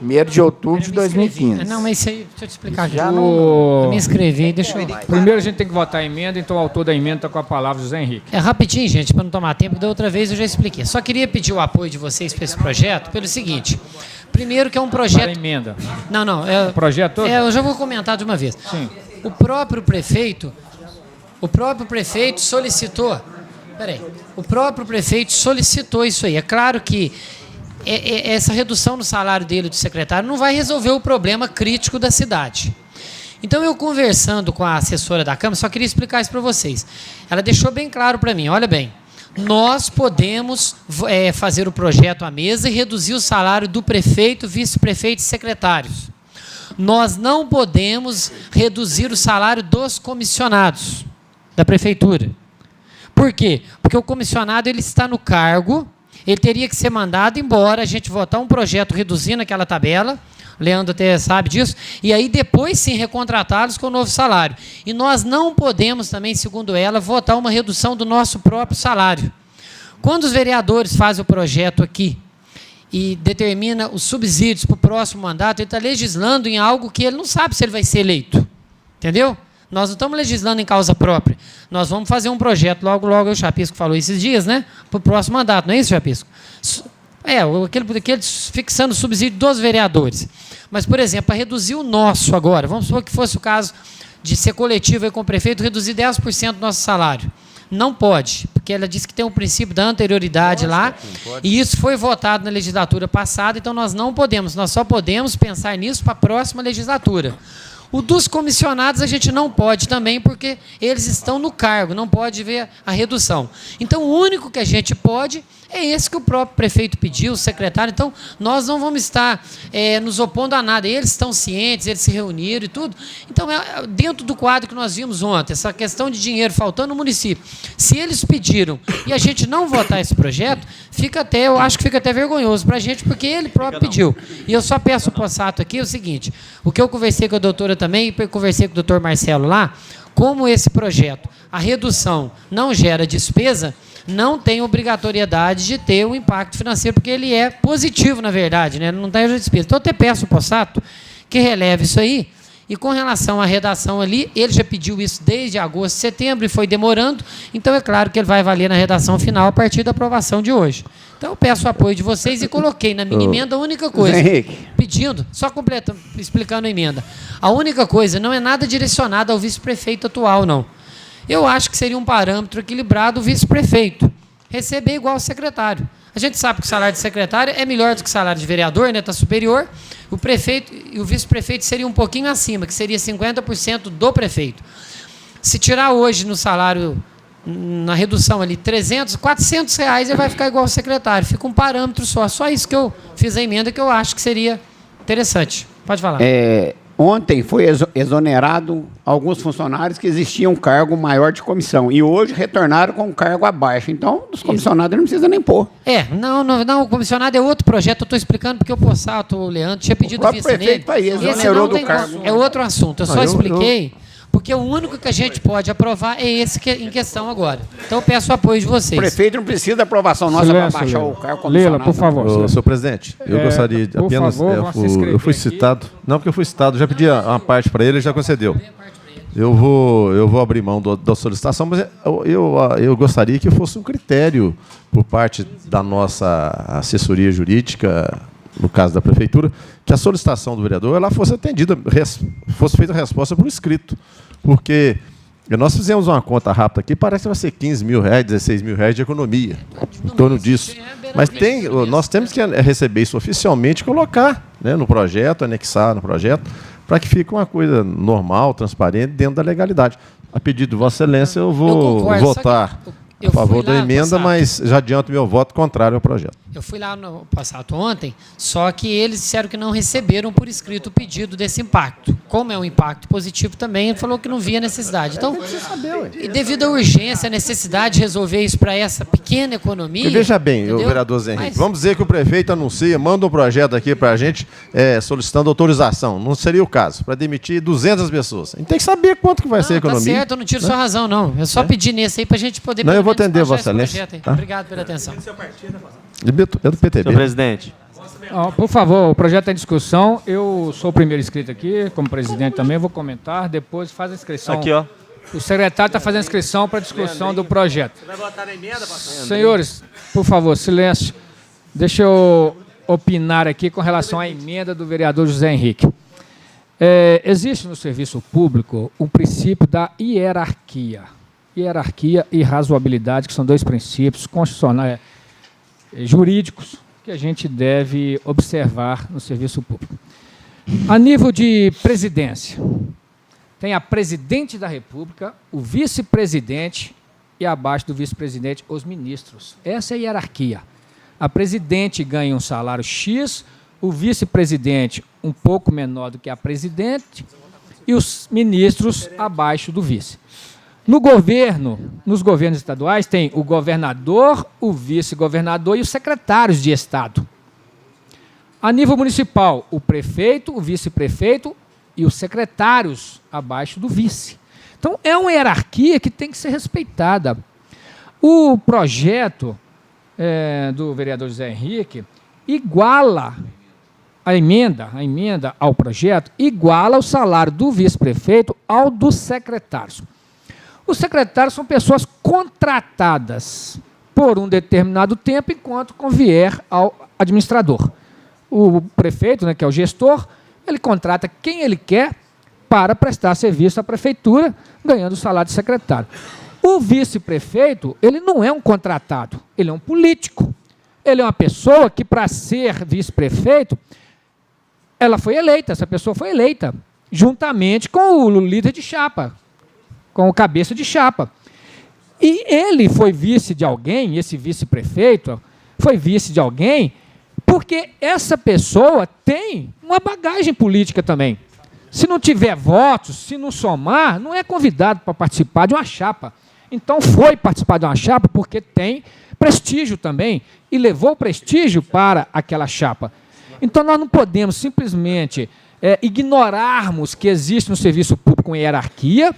Speaker 14: 1º de outubro de 2015.
Speaker 9: Não, mas isso aí, deixa eu te explicar. Eu me inscrevi, deixa eu...
Speaker 1: Primeiro a gente tem que votar a emenda, então o autor da emenda está com a palavra, José Henrique.
Speaker 9: Rapidinho, gente, para não tomar tempo, da outra vez eu já expliquei. Só queria pedir o apoio de vocês para esse projeto pelo seguinte. Primeiro que é um projeto...
Speaker 1: Para a emenda.
Speaker 9: Não.
Speaker 1: O projeto todo?
Speaker 9: Eu já vou comentar de uma vez.
Speaker 1: Sim.
Speaker 9: O próprio prefeito solicitou... O próprio prefeito solicitou isso aí. É claro que essa redução no salário dele, do secretário, não vai resolver o problema crítico da cidade. Então, eu conversando com a assessora da Câmara, só queria explicar isso para vocês. Ela deixou bem claro para mim, olha bem, nós podemos fazer o projeto à mesa e reduzir o salário do prefeito, vice-prefeito e secretários. Nós não podemos reduzir o salário dos comissionados da prefeitura. Por quê? Porque o comissionado ele está no cargo, ele teria que ser mandado embora, a gente votar um projeto reduzindo aquela tabela, o Leandro até sabe disso, e aí depois sim recontratá-los com o novo salário. E nós não podemos também, segundo ela, votar uma redução do nosso próprio salário. Quando os vereadores fazem o projeto aqui e determina os subsídios para o próximo mandato, ele está legislando em algo que ele não sabe se ele vai ser eleito. Entendeu? Nós não estamos legislando em causa própria. Nós vamos fazer um projeto, logo o Chapisco falou esses dias, né? Para o próximo mandato, não é isso, Chapisco? Aquele fixando o subsídio dos vereadores. Mas, por exemplo, para reduzir o nosso agora, vamos supor que fosse o caso de ser coletivo aí com o prefeito, reduzir 10% do nosso salário. Não pode, porque ela disse que tem um princípio da anterioridade lá, e isso foi votado na legislatura passada, então nós não podemos, nós só podemos pensar nisso para a próxima legislatura. O dos comissionados a gente não pode também, porque eles estão no cargo, não pode ver a redução. Então, o único que a gente pode é esse que o próprio prefeito pediu, o secretário. Então, nós não vamos estar nos opondo a nada. Eles estão cientes, eles se reuniram e tudo. Então, dentro do quadro que nós vimos ontem, essa questão de dinheiro faltando no município, se eles pediram e a gente não votar esse projeto, eu acho que fica até vergonhoso para a gente, porque ele próprio pediu. E eu só peço ao Possato aqui o seguinte, o que eu conversei com a doutora também, e conversei com o doutor Marcelo lá, como esse projeto, a redução não gera despesa, não tem obrigatoriedade de ter um impacto financeiro, porque ele é positivo, na verdade, né? Não tem despesa. Então, eu até peço ao Possato que releve isso aí, e com relação à redação ali, ele já pediu isso desde agosto, setembro, e foi demorando, então é claro que ele vai valer na redação final a partir da aprovação de hoje. Então, eu peço o apoio de vocês e coloquei na minha emenda a única coisa, pedindo, só completando, explicando a emenda, a única coisa, não é nada direcionado ao vice-prefeito atual, não. Eu acho que seria um parâmetro equilibrado o vice-prefeito receber igual o secretário. A gente sabe que o salário de secretário é melhor do que o salário de vereador, né? Está superior. O prefeito e o vice-prefeito seria um pouquinho acima, que seria 50% do prefeito. Se tirar hoje no salário, na redução ali, 300, 400 reais, ele vai ficar igual ao secretário. Fica um parâmetro só. Só isso que eu fiz a emenda, que eu acho que seria interessante. Pode falar.
Speaker 16: Ontem foi exonerado alguns funcionários que existia um cargo maior de comissão e hoje retornaram com um cargo abaixo. Então, os comissionados não precisa nem pôr.
Speaker 9: Não, o comissionado é outro projeto. Eu estou explicando porque o Possato, o Leandro, tinha pedido vice nele.
Speaker 16: Aí exonerou do cargo.
Speaker 9: É outro assunto. Eu só expliquei porque o único que a gente pode aprovar é esse que é em questão agora. Então, eu peço o apoio de vocês.
Speaker 16: O prefeito não precisa da aprovação nossa para baixar o cargo comissionado.
Speaker 1: Lila, por favor.
Speaker 15: Senhor presidente, eu gostaria de apenas... eu fui citado... Não, porque eu fui citado, já pedi uma parte para ele, ele já concedeu. Eu vou abrir mão da solicitação, mas eu gostaria que fosse um critério por parte da nossa assessoria jurídica, no caso da prefeitura, que a solicitação do vereador ela fosse atendida, fosse feita a resposta por escrito. Porque nós fizemos uma conta rápida aqui, parece que vai ser 15 mil reais, 16 mil reais de economia, em torno disso. Mas nós temos que receber isso oficialmente e colocar, né, no projeto, anexar no projeto, para que fique uma coisa normal, transparente, dentro da legalidade. A pedido de Vossa Excelência, eu vou votar a favor da emenda, mas já adianto meu voto contrário ao projeto.
Speaker 9: Eu fui lá no passado ontem, só que eles disseram que não receberam por escrito o pedido desse impacto. Como é um impacto positivo também, ele falou que não via necessidade. Então, e devido à urgência, a necessidade de resolver isso para essa pequena economia...
Speaker 15: E veja bem, o vereador Zé Henrique, vamos dizer que o prefeito anuncia, manda um projeto aqui para a gente solicitando autorização. Não seria o caso, para demitir 200 pessoas. A gente tem que saber quanto que vai ser a economia.
Speaker 9: Tá certo, eu não tiro sua razão, não. É só pedir nesse aí para a gente poder...
Speaker 15: Não, eu vou atender Vossa Excelência.
Speaker 9: Tá? Obrigado pela atenção.
Speaker 15: É do PTB.
Speaker 5: Senhor presidente.
Speaker 1: Por favor, o projeto está em discussão. Eu sou o primeiro inscrito aqui, como presidente também, vou comentar. Depois faz a inscrição.
Speaker 5: Aqui, ó.
Speaker 1: O secretário está fazendo a inscrição para a discussão do projeto.
Speaker 3: Você vai votar na emenda,
Speaker 1: Senhores, por favor, silêncio. Deixa eu opinar aqui com relação à emenda do vereador José Henrique. Existe no serviço público o princípio da hierarquia. Hierarquia e razoabilidade, que são dois princípios constitucionais, jurídicos, que a gente deve observar no serviço público. A nível de presidência, tem a presidente da República, o vice-presidente e, abaixo do vice-presidente, os ministros. Essa é a hierarquia. A presidente ganha um salário X, o vice-presidente um pouco menor do que a presidente e os ministros abaixo do vice. No governo, nos governos estaduais, tem o governador, o vice-governador e os secretários de Estado. A nível municipal, o prefeito, o vice-prefeito e os secretários abaixo do vice. Então, é uma hierarquia que tem que ser respeitada. O projeto do vereador José Henrique iguala a emenda ao projeto, iguala o salário do vice-prefeito ao dos secretários. Os secretários são pessoas contratadas por um determinado tempo, enquanto convier ao administrador. O prefeito, né, que é o gestor, ele contrata quem ele quer para prestar serviço à prefeitura, ganhando o salário de secretário. O vice-prefeito, ele não é um contratado, ele é um político. Ele é uma pessoa que, para ser vice-prefeito, ela foi eleita, essa pessoa foi eleita, juntamente com o líder de chapa, com o cabeça de chapa. E ele foi vice de alguém, esse vice-prefeito foi vice de alguém, porque essa pessoa tem uma bagagem política também. Se não tiver votos, se não somar, não é convidado para participar de uma chapa. Então foi participar de uma chapa porque tem prestígio também, e levou prestígio para aquela chapa. Então nós não podemos simplesmente ignorarmos que existe no serviço público uma hierarquia,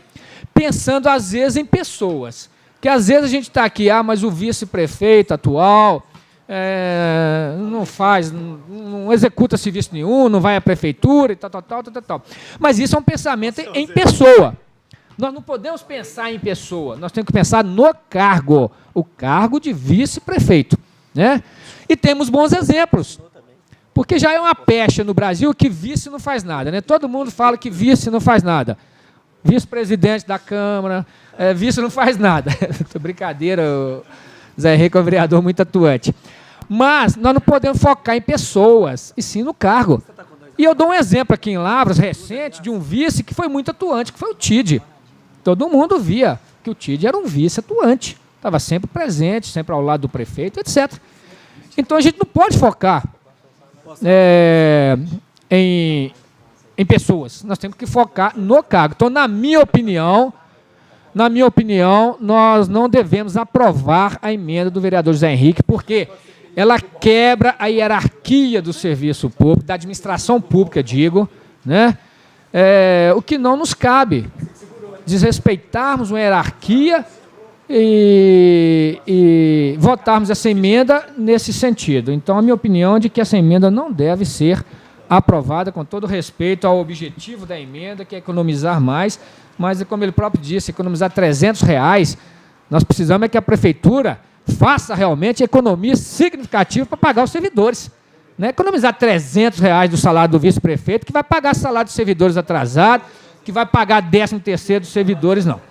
Speaker 1: pensando, às vezes, em pessoas. Que, às vezes, a gente está aqui, mas o vice-prefeito atual não executa serviço nenhum, não vai à prefeitura e tal. Mas isso é um pensamento em pessoa. Nós não podemos pensar em pessoa, nós temos que pensar no cargo, o cargo de vice-prefeito, né? E temos bons exemplos. Porque já é uma pecha no Brasil que vice não faz nada, né? Todo mundo fala que vice não faz nada. Vice-presidente da Câmara, vice não faz nada. Brincadeira, o Zé Henrique é um vereador muito atuante. Mas nós não podemos focar em pessoas, e sim no cargo. E eu dou um exemplo aqui em Lavras, recente, de um vice que foi muito atuante, que foi o Tide. Todo mundo via que o Tide era um vice atuante. Estava sempre presente, sempre ao lado do prefeito, etc. Então a gente não pode focar em pessoas. Nós temos que focar no cargo. Então, na minha opinião, nós não devemos aprovar a emenda do vereador José Henrique, porque ela quebra a hierarquia do serviço público, da administração pública, digo, né? O que não nos cabe. Desrespeitarmos uma hierarquia e votarmos essa emenda nesse sentido. Então, a minha opinião é de que essa emenda não deve ser aprovada, com todo respeito ao objetivo da emenda, que é economizar mais, mas, como ele próprio disse, economizar R$300, nós precisamos é que a prefeitura faça realmente economia significativa para pagar os servidores. Não é economizar R$300 do salário do vice-prefeito, que vai pagar salário dos servidores atrasado, que vai pagar 13º dos servidores, não.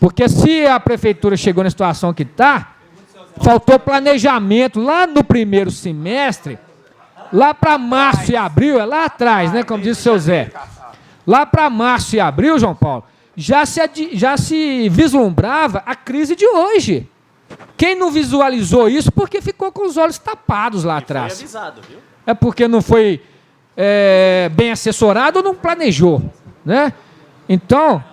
Speaker 1: Porque se a prefeitura chegou na situação que está, faltou planejamento lá no primeiro semestre, lá para março e abril, é lá atrás, né, como disse o seu Zé. Lá para março e abril, João Paulo, já se vislumbrava a crise de hoje. Quem não visualizou isso porque ficou com os olhos tapados lá atrás. Foi avisado, viu? É porque não foi bem assessorado ou não planejou, né? Então,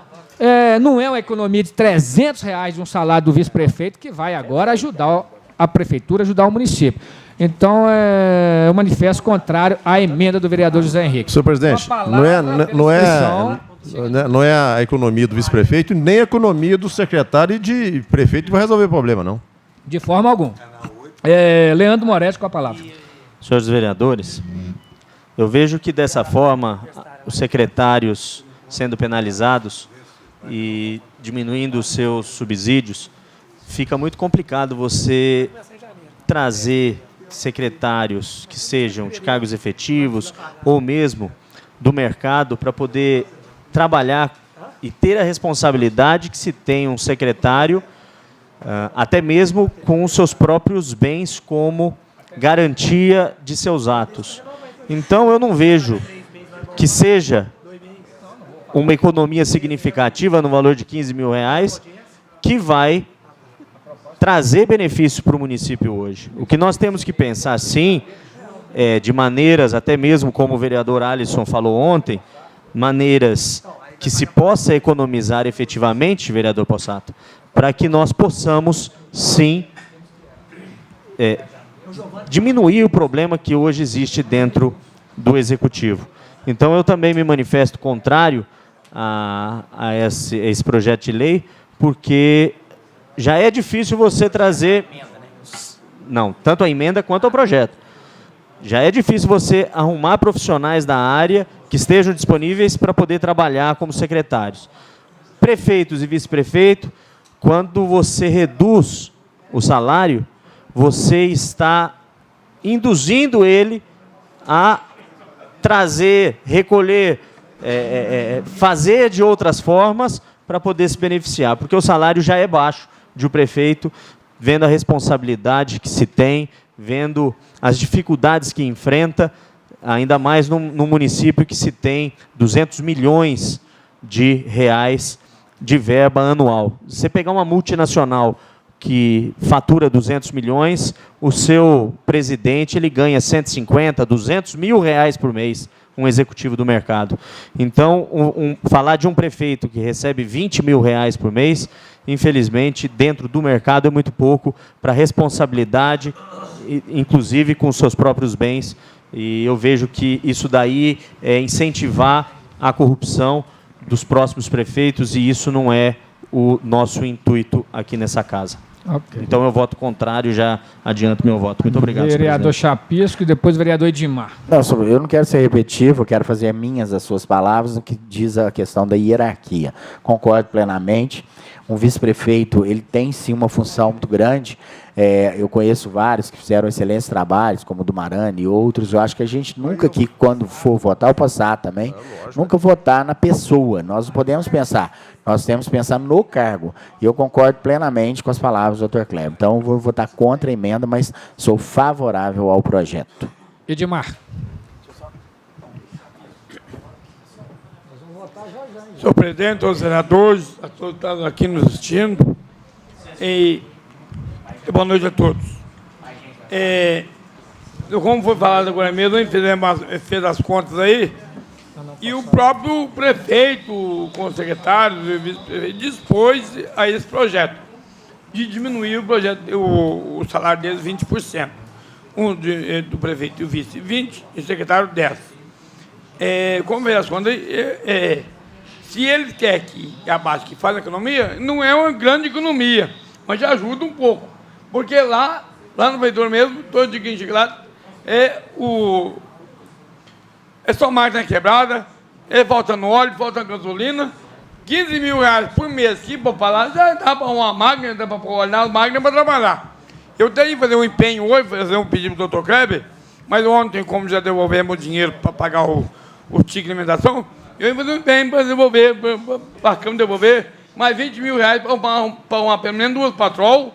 Speaker 1: não é uma economia de R$300 de um salário do vice-prefeito que vai agora ajudar a prefeitura, ajudar o município. Então, eu manifesto contrário à emenda do vereador José Henrique.
Speaker 15: Senhor presidente, não é a economia do vice-prefeito, nem a economia do secretário e de prefeito que vai resolver o problema, não.
Speaker 1: De forma alguma. Leandro Moretti com a palavra.
Speaker 5: Senhores vereadores, eu vejo que dessa forma, os secretários sendo penalizados e diminuindo os seus subsídios, fica muito complicado você trazer secretários que sejam de cargos efetivos ou mesmo do mercado para poder trabalhar e ter a responsabilidade que se tem um secretário, até mesmo com os seus próprios bens como garantia de seus atos. Então, eu não vejo que seja uma economia significativa no valor de R$15 mil que vai trazer benefício para o município hoje. O que nós temos que pensar, sim, de maneiras, até mesmo como o vereador Alisson falou ontem, maneiras que se possa economizar efetivamente, vereador Possato, para que nós possamos, sim, diminuir o problema que hoje existe dentro do Executivo. Então, eu também me manifesto contrário a esse projeto de lei, porque já é difícil você trazer... Não, tanto a emenda quanto o projeto. Já é difícil você arrumar profissionais da área que estejam disponíveis para poder trabalhar como secretários. Prefeitos e vice-prefeito, quando você reduz o salário, você está induzindo ele a trazer, recolher, fazer de outras formas para poder se beneficiar, porque o salário já é baixo de um prefeito, vendo a responsabilidade que se tem, vendo as dificuldades que enfrenta, ainda mais num município que se tem 200 milhões de reais de verba anual. Se você pegar uma multinacional que fatura 200 milhões, o seu presidente ele ganha 150, 200 mil reais por mês, um executivo do mercado. Então, falar de um prefeito que recebe 20 mil reais por mês, infelizmente, dentro do mercado é muito pouco para responsabilidade, inclusive com os seus próprios bens. E eu vejo que isso daí é incentivar a corrupção dos próximos prefeitos e isso não é o nosso intuito aqui nessa casa. Okay. Então eu voto contrário e já adianto meu voto. Muito obrigado.
Speaker 1: Vereador Chapisco e depois vereador Edmar.
Speaker 14: Não, eu não quero ser repetitivo, eu quero fazer minhas as suas palavras, no que diz a questão da hierarquia. Concordo plenamente. Um vice-prefeito, ele tem sim uma função muito grande. Eu conheço vários que fizeram excelentes trabalhos, como o do Marani e outros. Eu acho que a gente nunca, quando for votar, o Possato também, nunca votar na pessoa. Nós não podemos pensar, Nós temos que pensar no cargo. E eu concordo plenamente com as palavras do Dr. Kleber. Então, eu vou votar contra a emenda, mas sou favorável ao projeto.
Speaker 1: Edmar.
Speaker 17: Senhor presidente, aos senadores, a todos que estão aqui nos assistindo, e boa noite a todos. Como foi falado agora mesmo, fez as contas aí, e o próprio prefeito, com o secretário, dispôs a esse projeto, de diminuir o salário deles 20%. Do prefeito e o vice 20%, e o secretário 10%. Como fez as contas, se ele quer que abaixe, que faz a economia, não é uma grande economia, mas já ajuda um pouco. Porque lá no vereador mesmo, todo dia que a gente chega lá, é só máquina quebrada, faltando óleo, faltando gasolina, 15 mil reais por mês que para falar, já dá para uma máquina, dá para olhar a máquina para trabalhar. Eu tenho que fazer um empenho hoje, fazer um pedido para o Dr. Kleber, mas ontem, como já devolvemos o dinheiro para pagar o ticket de alimentação, eu ia fazer um empenho para devolver, para a Câmara devolver, mais 20 mil reais para pelo menos 2 patrol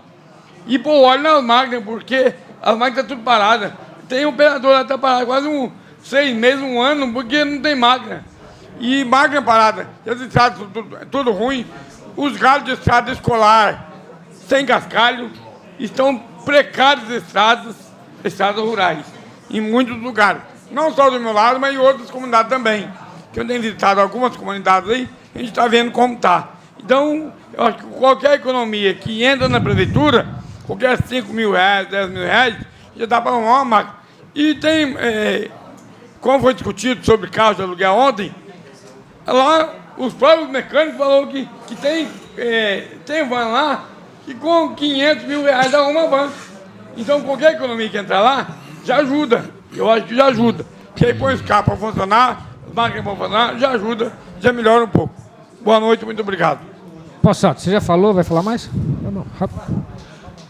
Speaker 17: e pôr óleo nas máquinas, porque as máquinas estão tudo paradas. Tem um operador lá que está parado quase 6 meses, 1 ano, porque não tem máquina. E máquina parada, as estradas tudo ruim, os galhos de estrada escolar sem cascalho, estão precárias estradas rurais, em muitos lugares. Não só do meu lado, mas em outras comunidades também. Que eu tenho visitado algumas comunidades aí, a gente está vendo como está. Então, eu acho que qualquer economia que entra na prefeitura, qualquer 5 mil reais, 10 mil reais, já dá para arrumar uma máquina. E tem, como foi discutido sobre carro de aluguel ontem, lá os próprios mecânicos falaram que tem van lá que com 500 mil reais dá uma van. Então, qualquer economia que entrar lá, já ajuda. Eu acho que já ajuda. Porque aí põe os carros para funcionar, as máquinas para funcionar, já ajuda, já melhora um pouco. Boa noite, muito obrigado.
Speaker 1: Possato, você já falou? Vai falar mais? Não, rápido.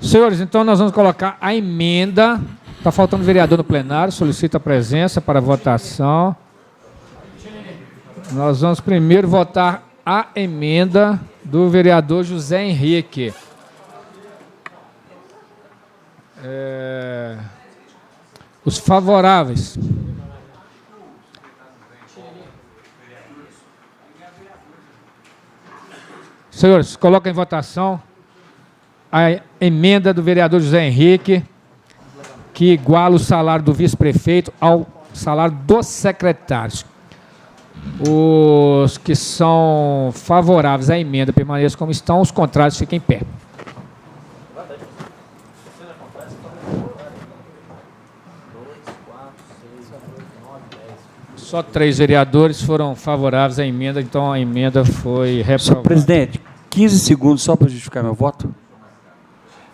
Speaker 1: Senhores, então nós vamos colocar a emenda. Está faltando vereador no plenário, solicita a presença para votação. Nós vamos primeiro votar a emenda do vereador José Henrique. Os favoráveis. Senhores, coloca em votação a emenda do vereador José Henrique, que iguala o salário do vice-prefeito ao salário dos secretários. Os que são favoráveis à emenda permaneçam como estão, os contrários fiquem em pé. Só 3 vereadores foram favoráveis à emenda, então a emenda foi reprovada.
Speaker 10: Senhor presidente, 15 segundos só para justificar meu voto.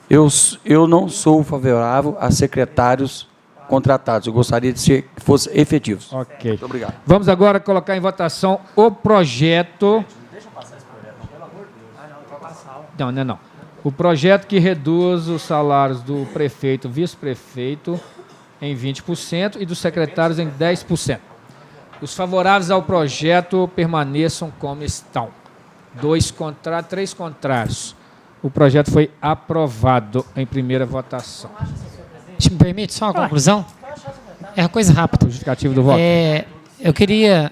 Speaker 10: Eu não sou favorável a secretários contratados. Eu gostaria que fossem efetivos.
Speaker 1: Ok.
Speaker 10: Muito obrigado.
Speaker 1: Vamos agora colocar em votação o projeto... Deixa eu passar esse projeto, pelo amor de Deus. Não. O projeto que reduz os salários do prefeito e vice-prefeito em 20% e dos secretários em 10%. Os favoráveis ao projeto permaneçam como estão. 3 contrários. O projeto foi aprovado em primeira votação.
Speaker 9: Me permite só uma conclusão? É uma coisa rápida.
Speaker 1: Justificativo do voto.
Speaker 9: Eu queria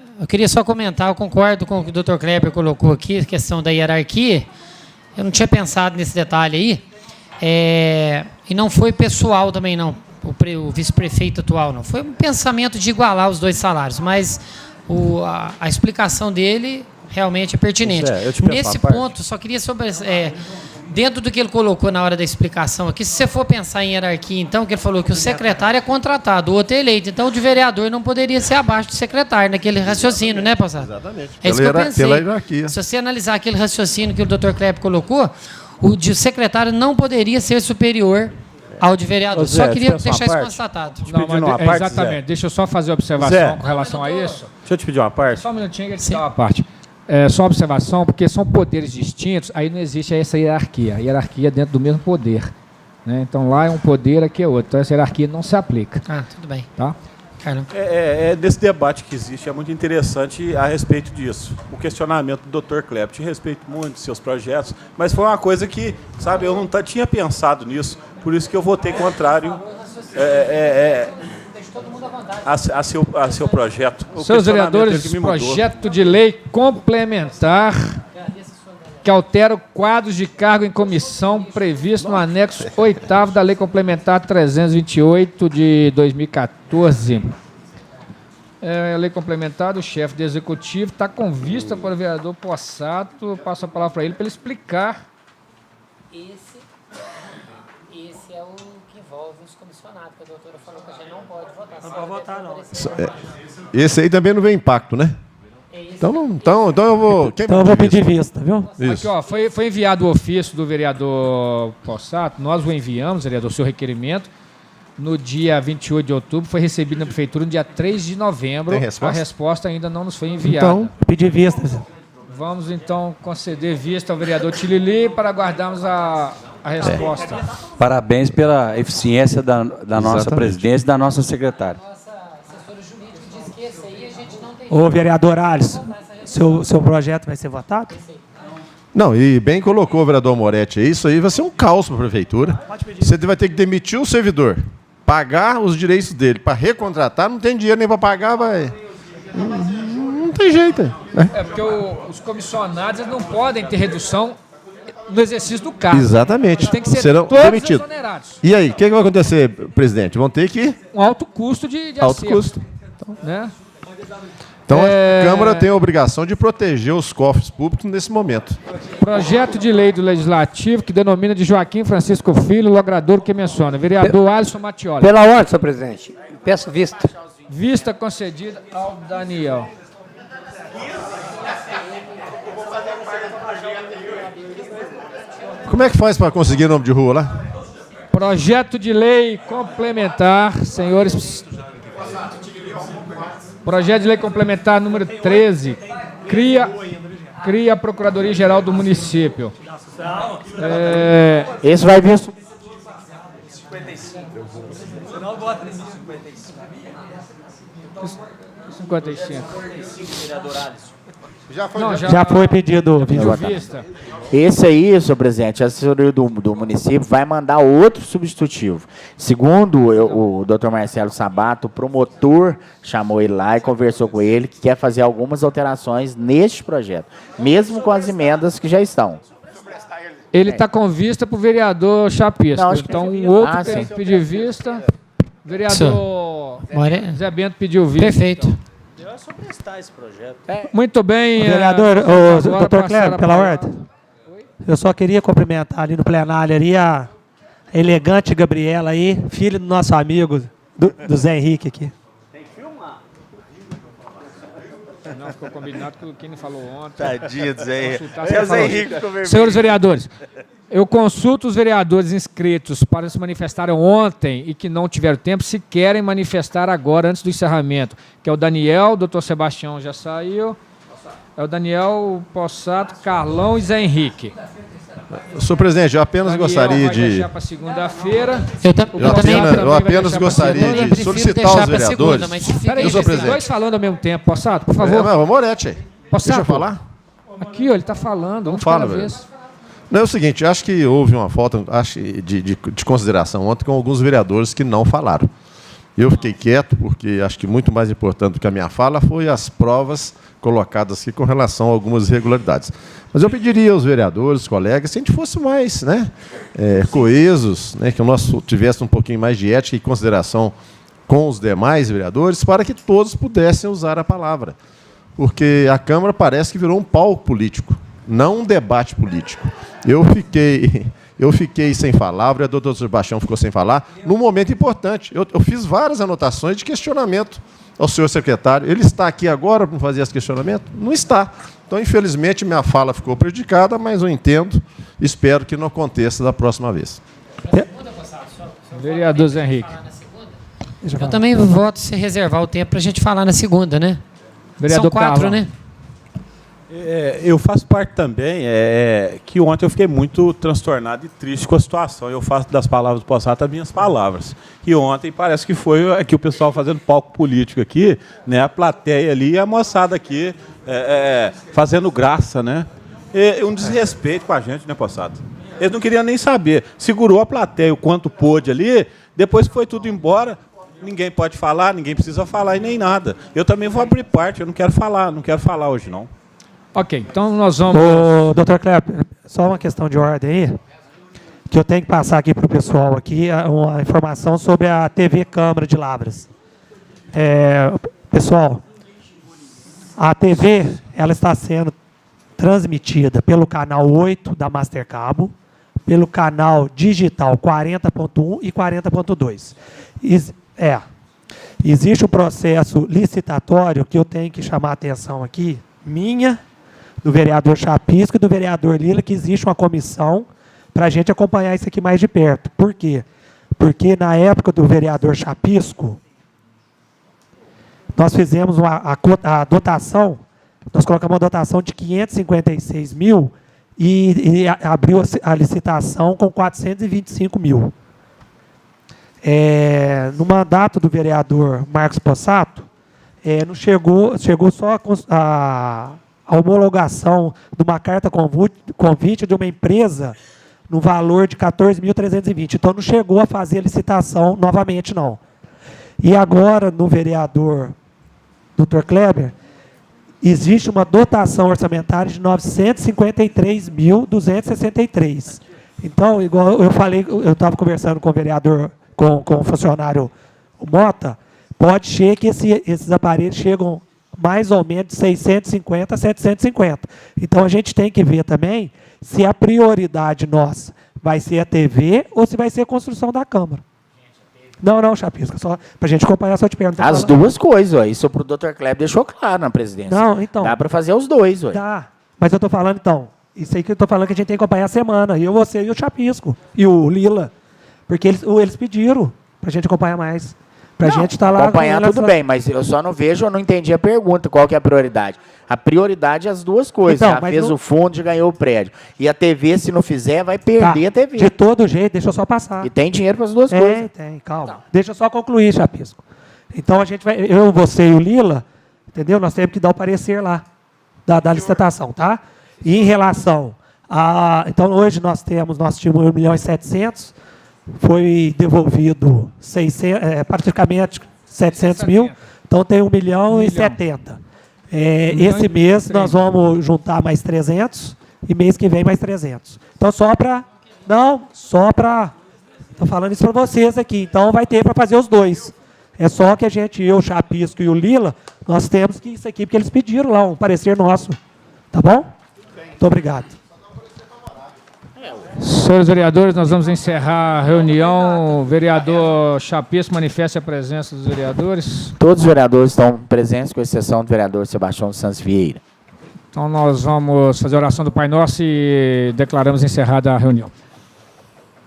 Speaker 9: só comentar, eu concordo com o que o Dr. Kleber colocou aqui, a questão da hierarquia. Eu não tinha pensado nesse detalhe aí. E não foi pessoal também, não. O vice-prefeito atual, não. Foi um pensamento de igualar os 2 salários, mas a explicação dele realmente é pertinente. Nesse ponto, só queria dentro do que ele colocou na hora da explicação aqui, se você for pensar em hierarquia, então, que ele falou que o secretário é contratado, o outro é eleito. Então, o de vereador não poderia ser abaixo do secretário, naquele raciocínio, né, Passado?
Speaker 15: Exatamente.
Speaker 9: É isso que eu pensei.
Speaker 15: Pela hierarquia.
Speaker 9: Se você analisar aquele raciocínio que o Dr. Kleber colocou, o de secretário não poderia ser superior ao de vereador.
Speaker 12: Zé,
Speaker 9: só queria deixar isso constatado.
Speaker 1: Não, mas exatamente. Deixa eu só fazer uma observação com relação a isso.
Speaker 13: Deixa eu te pedir uma parte.
Speaker 1: Só um minutinho que ele te dá uma parte. Só uma observação, porque são poderes distintos, aí não existe essa hierarquia. A hierarquia é dentro do mesmo poder. Né? Então lá é um poder, aqui é outro. Então essa hierarquia não se aplica.
Speaker 9: Tudo bem.
Speaker 1: Tá?
Speaker 7: Desse debate que existe, é muito interessante a respeito disso. O questionamento do Dr. Kleber. Te respeito muito dos seus projetos, mas foi uma coisa que, sabe, eu não tinha pensado nisso, por isso que eu votei contrário a seu projeto.
Speaker 1: Seus vereadores, projeto de lei complementar que altera quadros de cargo em comissão previsto no anexo 8º da Lei Complementar 328 de 2014. A Lei Complementar do chefe do Executivo está com vista para o vereador Possato. Passo a palavra para ele explicar.
Speaker 9: Esse é o que envolve os comissionados, que a doutora falou que a gente não pode votar. Não pode votar, não.
Speaker 15: Esse aí também não vem impacto, né? Então eu vou...
Speaker 4: Então eu vou pedir vista, viu?
Speaker 1: Aqui, ó, foi enviado o ofício do vereador Possato, nós o enviamos, vereador, seu requerimento, no dia 28 de outubro, foi recebido na prefeitura no dia 3 de novembro.
Speaker 15: Tem resposta?
Speaker 1: A resposta ainda não nos foi enviada.
Speaker 4: Então, pedir vista.
Speaker 1: Vamos, então, conceder vista ao vereador Tilili para aguardarmos a resposta.
Speaker 10: Parabéns pela eficiência da nossa presidência e da nossa secretária.
Speaker 4: Ô, vereador Alisson, seu projeto vai ser votado?
Speaker 15: Não, e bem colocou o vereador Moretti, isso aí vai ser um caos para a prefeitura. Você vai ter que demitir o servidor, pagar os direitos dele, para recontratar, não tem dinheiro nem para pagar, vai... Não tem jeito. Né?
Speaker 1: Porque os comissionados não podem ter redução no exercício do cargo.
Speaker 15: Exatamente.
Speaker 1: Eles têm que ser
Speaker 15: serão
Speaker 1: todos
Speaker 15: demitidos.
Speaker 1: exonerados.
Speaker 15: E aí, o que vai acontecer, presidente? Vão ter que...
Speaker 1: Um alto custo de
Speaker 15: alto
Speaker 1: acerto.
Speaker 15: Custo.
Speaker 1: Né?
Speaker 15: Então, a Câmara tem a obrigação de proteger os cofres públicos nesse momento.
Speaker 1: Projeto de lei do Legislativo que denomina de Joaquim Francisco Filho, logrador que menciona. Vereador Alisson Mattioli.
Speaker 18: Pela ordem, senhor presidente. Peço vista.
Speaker 1: Vista concedida ao Daniel.
Speaker 15: Como é que faz para conseguir o nome de rua lá?
Speaker 1: Projeto de lei complementar, senhores... Projeto de lei complementar número 13, cria a Procuradoria-Geral do município.
Speaker 18: Esse vai vir...
Speaker 1: 55.
Speaker 4: Já foi pedido
Speaker 1: vista.
Speaker 14: Esse aí, senhor presidente, a assessoria do município vai mandar outro substitutivo. Segundo o doutor Marcelo Sabato, o promotor chamou ele lá e conversou com ele que quer fazer algumas alterações neste projeto, mesmo com as emendas que já estão.
Speaker 1: Ele está com vista para o vereador Chapisco.
Speaker 14: Não,
Speaker 1: então, um outro tem que pedir vista. Vereador Zé Bento pediu vista.
Speaker 9: Perfeito.
Speaker 3: É só prestar esse projeto.
Speaker 1: Muito bem.
Speaker 4: Vereador, doutor Cléber, pela ordem. Eu só queria cumprimentar ali no plenário ali a elegante Gabriela aí, filha do nosso amigo, do Zé Henrique aqui.
Speaker 3: Tem que filmar.
Speaker 1: Não, ficou combinado com quem falou ontem.
Speaker 5: Tadinho do Zé Henrique.
Speaker 1: Zé Henrique. Senhores vereadores, eu consulto os vereadores inscritos para se manifestarem ontem e que não tiveram tempo, se querem manifestar agora, antes do encerramento, que é o Daniel, o doutor Sebastião já saiu, é o Daniel, Possato, Carlão e Zé Henrique.
Speaker 15: Senhor presidente, eu apenas gostaria de...
Speaker 1: deixar para segunda-feira.
Speaker 15: Eu apenas gostaria de solicitar aos vereadores...
Speaker 1: Peraí, vocês dois falando ao mesmo tempo, Possato, por favor.
Speaker 15: Não, Moretti aí.
Speaker 1: Possato,
Speaker 15: deixa eu falar.
Speaker 1: Aqui, ó, ele está falando.
Speaker 15: Não fala, velho. Não, é o seguinte, acho que houve uma falta de consideração ontem com alguns vereadores que não falaram. Eu fiquei quieto, porque acho que muito mais importante do que a minha fala foi as provas colocadas aqui com relação a algumas irregularidades. Mas eu pediria aos vereadores, colegas, se a gente fosse mais coesos, que nós tivéssemos um pouquinho mais de ética e consideração com os demais vereadores, para que todos pudessem usar a palavra. Porque a Câmara parece que virou um palco político, não um debate político. Eu fiquei sem falar, o vereador Sebastião ficou sem falar, num momento importante. Eu fiz várias anotações de questionamento ao senhor secretário. Ele está aqui agora para fazer esse questionamento? Não está. Então, infelizmente, minha fala ficou prejudicada, mas eu entendo, espero que não aconteça da próxima vez.
Speaker 1: Vereador Zé Henrique.
Speaker 9: Eu também voto se reservar o tempo para a gente falar na segunda, né?
Speaker 1: Vereador
Speaker 9: São 4,
Speaker 1: Carlão.
Speaker 9: né?
Speaker 7: Eu faço parte também, que ontem eu fiquei muito transtornado e triste com a situação. Eu faço das palavras do Possato as minhas palavras. E ontem parece que foi aqui o pessoal fazendo palco político aqui, né? A plateia ali e a moçada aqui fazendo graça, né? Um desrespeito com a gente, né, Possato? Eles não queriam nem saber. Segurou a plateia o quanto pôde ali, depois que foi tudo embora, ninguém pode falar, ninguém precisa falar e nem nada. Eu também vou abrir parte, eu não quero falar hoje, não.
Speaker 1: Ok, então nós vamos...
Speaker 4: Dr. Kleber, só uma questão de ordem aí, que eu tenho que passar aqui para o pessoal aqui uma informação sobre a TV Câmara de Lavras. Pessoal, a TV ela está sendo transmitida pelo canal 8 da Master Cabo, pelo canal digital 40.1 e 40.2. Existe um processo licitatório que eu tenho que chamar a atenção aqui, do vereador Chapisco e do vereador Lila, que existe uma comissão para a gente acompanhar isso aqui mais de perto. Por quê? Porque na época do vereador Chapisco, nós fizemos a dotação, nós colocamos uma dotação de 556 mil e abriu a licitação com 425 mil. No mandato do vereador Marcos Possato, não chegou só a homologação de uma carta convite de uma empresa no valor de 14.320. Então, não chegou a fazer a licitação novamente, não. E agora, no vereador Dr. Kleber, existe uma dotação orçamentária de 953.263. Então, igual eu falei, eu estava conversando com o vereador, com o funcionário Mota, pode ser que esses aparelhos chegam mais ou menos de 650 a 750. Então, a gente tem que ver também se a prioridade nossa vai ser a TV ou se vai ser a construção da Câmara. Não, Chapisca, só para a gente acompanhar, só te perguntar.
Speaker 14: As duas coisas, ó. Isso pro Dr. Kleber deixou claro na presidência.
Speaker 4: Não, então.
Speaker 14: Dá para fazer os dois, ó.
Speaker 4: Dá, mas eu estou falando, então, isso aí que eu estou falando que a gente tem que acompanhar a semana. Eu, você e o Chapisco, e o Lila, porque eles pediram para a gente acompanhar mais. Para a gente estar lá...
Speaker 14: Acompanhar tudo bem, mas eu só não vejo, eu não entendi a pergunta, qual que é a prioridade. A prioridade é as duas coisas.
Speaker 4: Então,
Speaker 14: já fez o fundo e ganhou o prédio. E a TV, se não fizer, vai perder a TV.
Speaker 4: De todo jeito, deixa eu só passar.
Speaker 14: E tem dinheiro para as duas coisas.
Speaker 4: Tem, calma. Tá. Deixa eu só concluir, Chapisco. Então, a gente vai... Eu, você e o Lila, entendeu? Nós temos que dar o parecer lá, da licitação, tá? E em relação a... Então, hoje nós tínhamos 1.700.000, foi devolvido praticamente 700 mil, então tem 1.070.000. Esse mês nós vamos juntar mais 300 e mês que vem mais 300. Então só para... Estou falando isso para vocês aqui, então vai ter para fazer os dois. É só que eu, o Chapisco e o Lila, nós temos que isso aqui, porque eles pediram lá um parecer nosso. Tá bom? Muito obrigado.
Speaker 1: Senhores vereadores, nós vamos encerrar a reunião. O vereador Chapisco manifesta a presença dos vereadores.
Speaker 14: Todos os vereadores estão presentes, com exceção do vereador Sebastião Santos Vieira.
Speaker 1: Então, nós vamos fazer a oração do Pai Nosso e declaramos encerrada a reunião.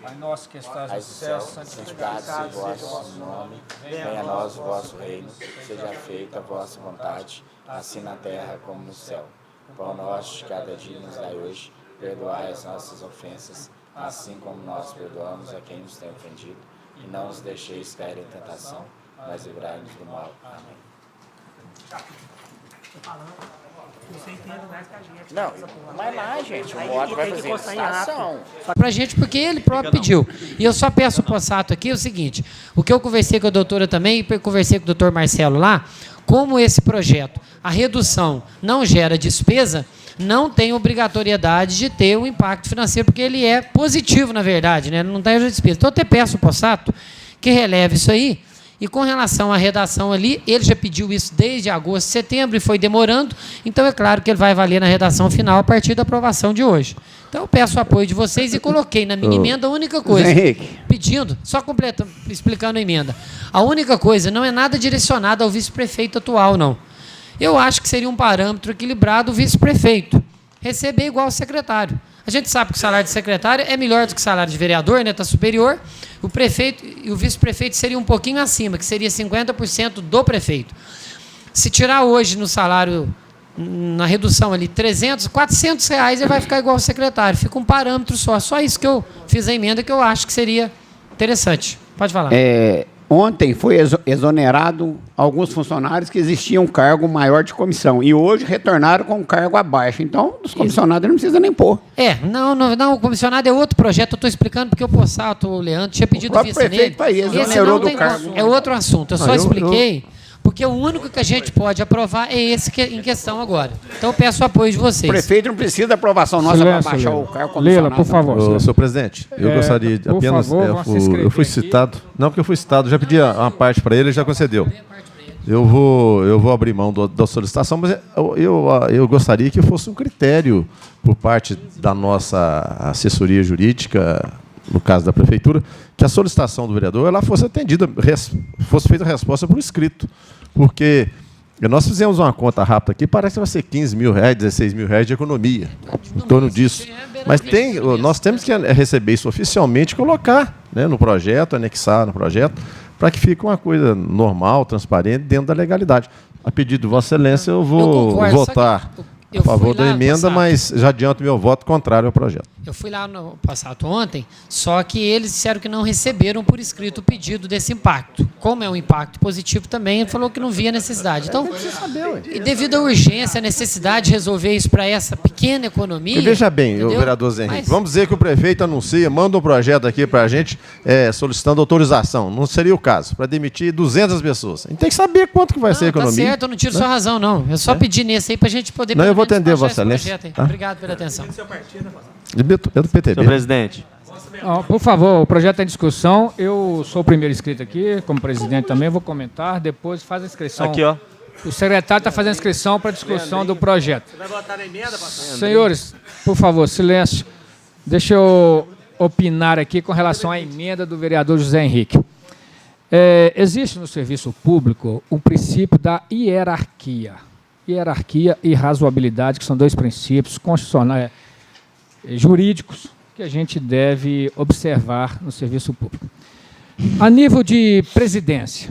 Speaker 1: Pai nosso que estás no céu, santificado seja o vosso nome.
Speaker 2: Venha a nós o vosso reino. Seja feita a vossa vontade, assim na terra como no céu. O pão nosso de cada dia nos dai hoje. Perdoai as nossas ofensas, assim como nós perdoamos a quem nos tem ofendido. E não os deixeis cair em tentação, mas livrai-nos do mal. Amém.
Speaker 14: Não, vai lá, gente. O Mota vai fazer licitação.
Speaker 9: Pra gente, porque ele próprio pediu. E eu só peço o Possato aqui o seguinte, o que eu conversei com a doutora também, e conversei com o doutor Marcelo lá, como esse projeto, a redução não gera despesa, não tem obrigatoriedade de ter um impacto financeiro, porque ele é positivo, na verdade, né? Não tem despesa. Então, eu até peço ao Possato que releve isso aí. E com relação à redação ali, ele já pediu isso desde agosto, setembro, e foi demorando. Então, é claro que ele vai valer na redação final a partir da aprovação de hoje. Então, eu peço o apoio de vocês e coloquei na minha emenda a única coisa. Pedindo, só completando, explicando a emenda. A única coisa, não é nada direcionado ao vice-prefeito atual, não. Eu acho que seria um parâmetro equilibrado o vice-prefeito receber igual o secretário. A gente sabe que o salário de secretário é melhor do que o salário de vereador, né? Está superior. O prefeito e o vice-prefeito seria um pouquinho acima, que seria 50% do prefeito. Se tirar hoje no salário na redução ali, 300, 400 reais, ele vai ficar igual ao secretário. Fica um parâmetro só. Só isso que eu fiz a emenda que eu acho que seria interessante. Pode falar.
Speaker 16: Ontem foi exonerado alguns funcionários que existiam um cargo maior de comissão e hoje retornaram com um cargo abaixo. Então, os comissionados não precisa nem pôr.
Speaker 9: Não, o comissionado é outro projeto. Eu estou explicando porque o Possato, o Leandro, tinha pedido vice nele.
Speaker 16: Exonerou do cargo.
Speaker 9: É outro assunto. Eu só expliquei. Porque o único que a gente pode aprovar é esse que é em questão agora. Então eu peço o apoio de vocês.
Speaker 16: O prefeito não precisa da aprovação nossa para baixar o cargo comissionado.
Speaker 1: Leila, por favor.
Speaker 15: Senhor presidente, eu gostaria de apenas... eu fui citado... Não, porque eu fui citado, já pedi uma parte para ele, ele já concedeu. Eu vou abrir mão da solicitação, mas eu gostaria que fosse um critério por parte da nossa assessoria jurídica, no caso da prefeitura, que a solicitação do vereador ela fosse atendida, fosse feita a resposta por escrito. Porque nós fizemos uma conta rápida aqui, parece que vai ser 15 mil reais, 16 mil reais de economia, em torno disso. Mas nós temos que receber isso oficialmente e colocar, né, no projeto, anexar no projeto, para que fique uma coisa normal, transparente, dentro da legalidade. A pedido de Vossa Excelência, eu vou votar a favor da emenda, mas já adianto meu voto contrário ao projeto.
Speaker 9: Eu fui lá no passado ontem, só que eles disseram que não receberam por escrito o pedido desse impacto. Como é um impacto positivo também, ele falou que não via necessidade. Então, e devido à urgência, a necessidade de resolver isso para essa pequena economia...
Speaker 15: E veja bem, o vereador Zé Henrique, vamos dizer que o prefeito anuncia, manda um projeto aqui para a gente solicitando autorização. Não seria o caso, para demitir 200 pessoas. A gente tem que saber quanto que vai ser a economia.
Speaker 9: Tá certo, eu não tiro sua razão, não. Eu só pedi nesse aí para a gente poder...
Speaker 15: Não, eu vou atender Vossa Excelência.
Speaker 9: Tá? Obrigado pela atenção.
Speaker 15: É do PTB.
Speaker 5: Senhor presidente.
Speaker 1: Por favor, o projeto é em discussão. Eu sou o primeiro inscrito aqui, como presidente também, vou comentar. Depois faz a inscrição.
Speaker 5: Aqui, ó.
Speaker 1: O secretário está fazendo a inscrição para a discussão do projeto. Você vai votar na emenda, pastor? Senhores, por favor, silêncio. Deixa eu opinar aqui com relação à emenda do vereador José Henrique. Existe no serviço público um princípio da hierarquia. Hierarquia e razoabilidade, que são dois princípios constitucionais, jurídicos, que a gente deve observar no serviço público. A nível de presidência,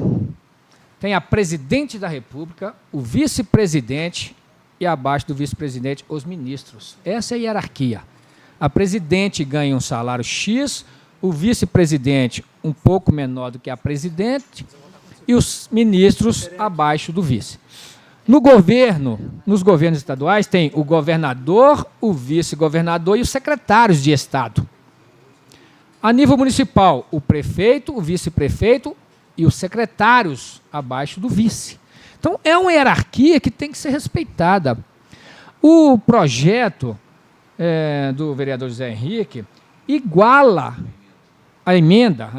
Speaker 1: tem a presidente da República, o vice-presidente e, abaixo do vice-presidente, os ministros. Essa é a hierarquia. A presidente ganha um salário X, o vice-presidente um pouco menor do que a presidente e os ministros abaixo do vice. No governo, nos governos estaduais, tem o governador, o vice-governador e os secretários de Estado. A nível municipal, o prefeito, o vice-prefeito e os secretários abaixo do vice. Então, é uma hierarquia que tem que ser respeitada. O projeto do vereador José Henrique iguala a emenda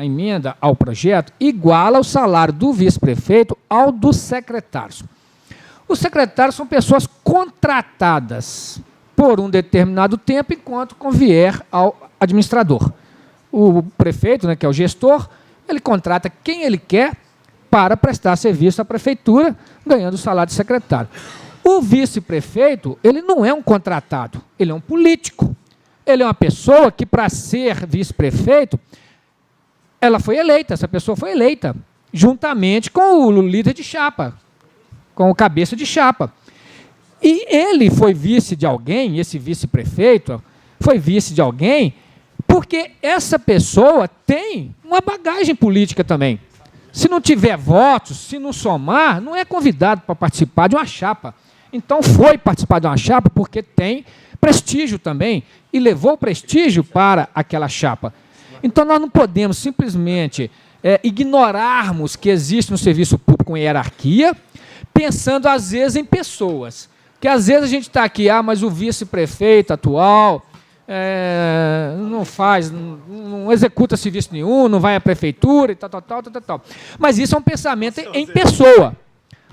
Speaker 1: ao projeto, iguala o salário do vice-prefeito ao dos secretários. Os secretários são pessoas contratadas por um determinado tempo, enquanto convier ao administrador. O prefeito, né, que é o gestor, ele contrata quem ele quer para prestar serviço à prefeitura, ganhando o salário de secretário. O vice-prefeito, ele não é um contratado, ele é um político. Ele é uma pessoa que, para ser vice-prefeito, ela foi eleita, essa pessoa foi eleita, juntamente com o líder de chapa, com o cabeça de chapa. E ele foi vice de alguém, esse vice-prefeito foi vice de alguém, porque essa pessoa tem uma bagagem política também. Se não tiver votos, se não somar, não é convidado para participar de uma chapa. Então foi participar de uma chapa porque tem prestígio também, e levou prestígio para aquela chapa. Então nós não podemos simplesmente ignorarmos que existe no serviço público uma hierarquia, pensando, às vezes, em pessoas. Porque, às vezes, a gente está aqui, mas o vice-prefeito atual não executa serviço nenhum, não vai à prefeitura e tal. Mas isso é um pensamento em pessoa.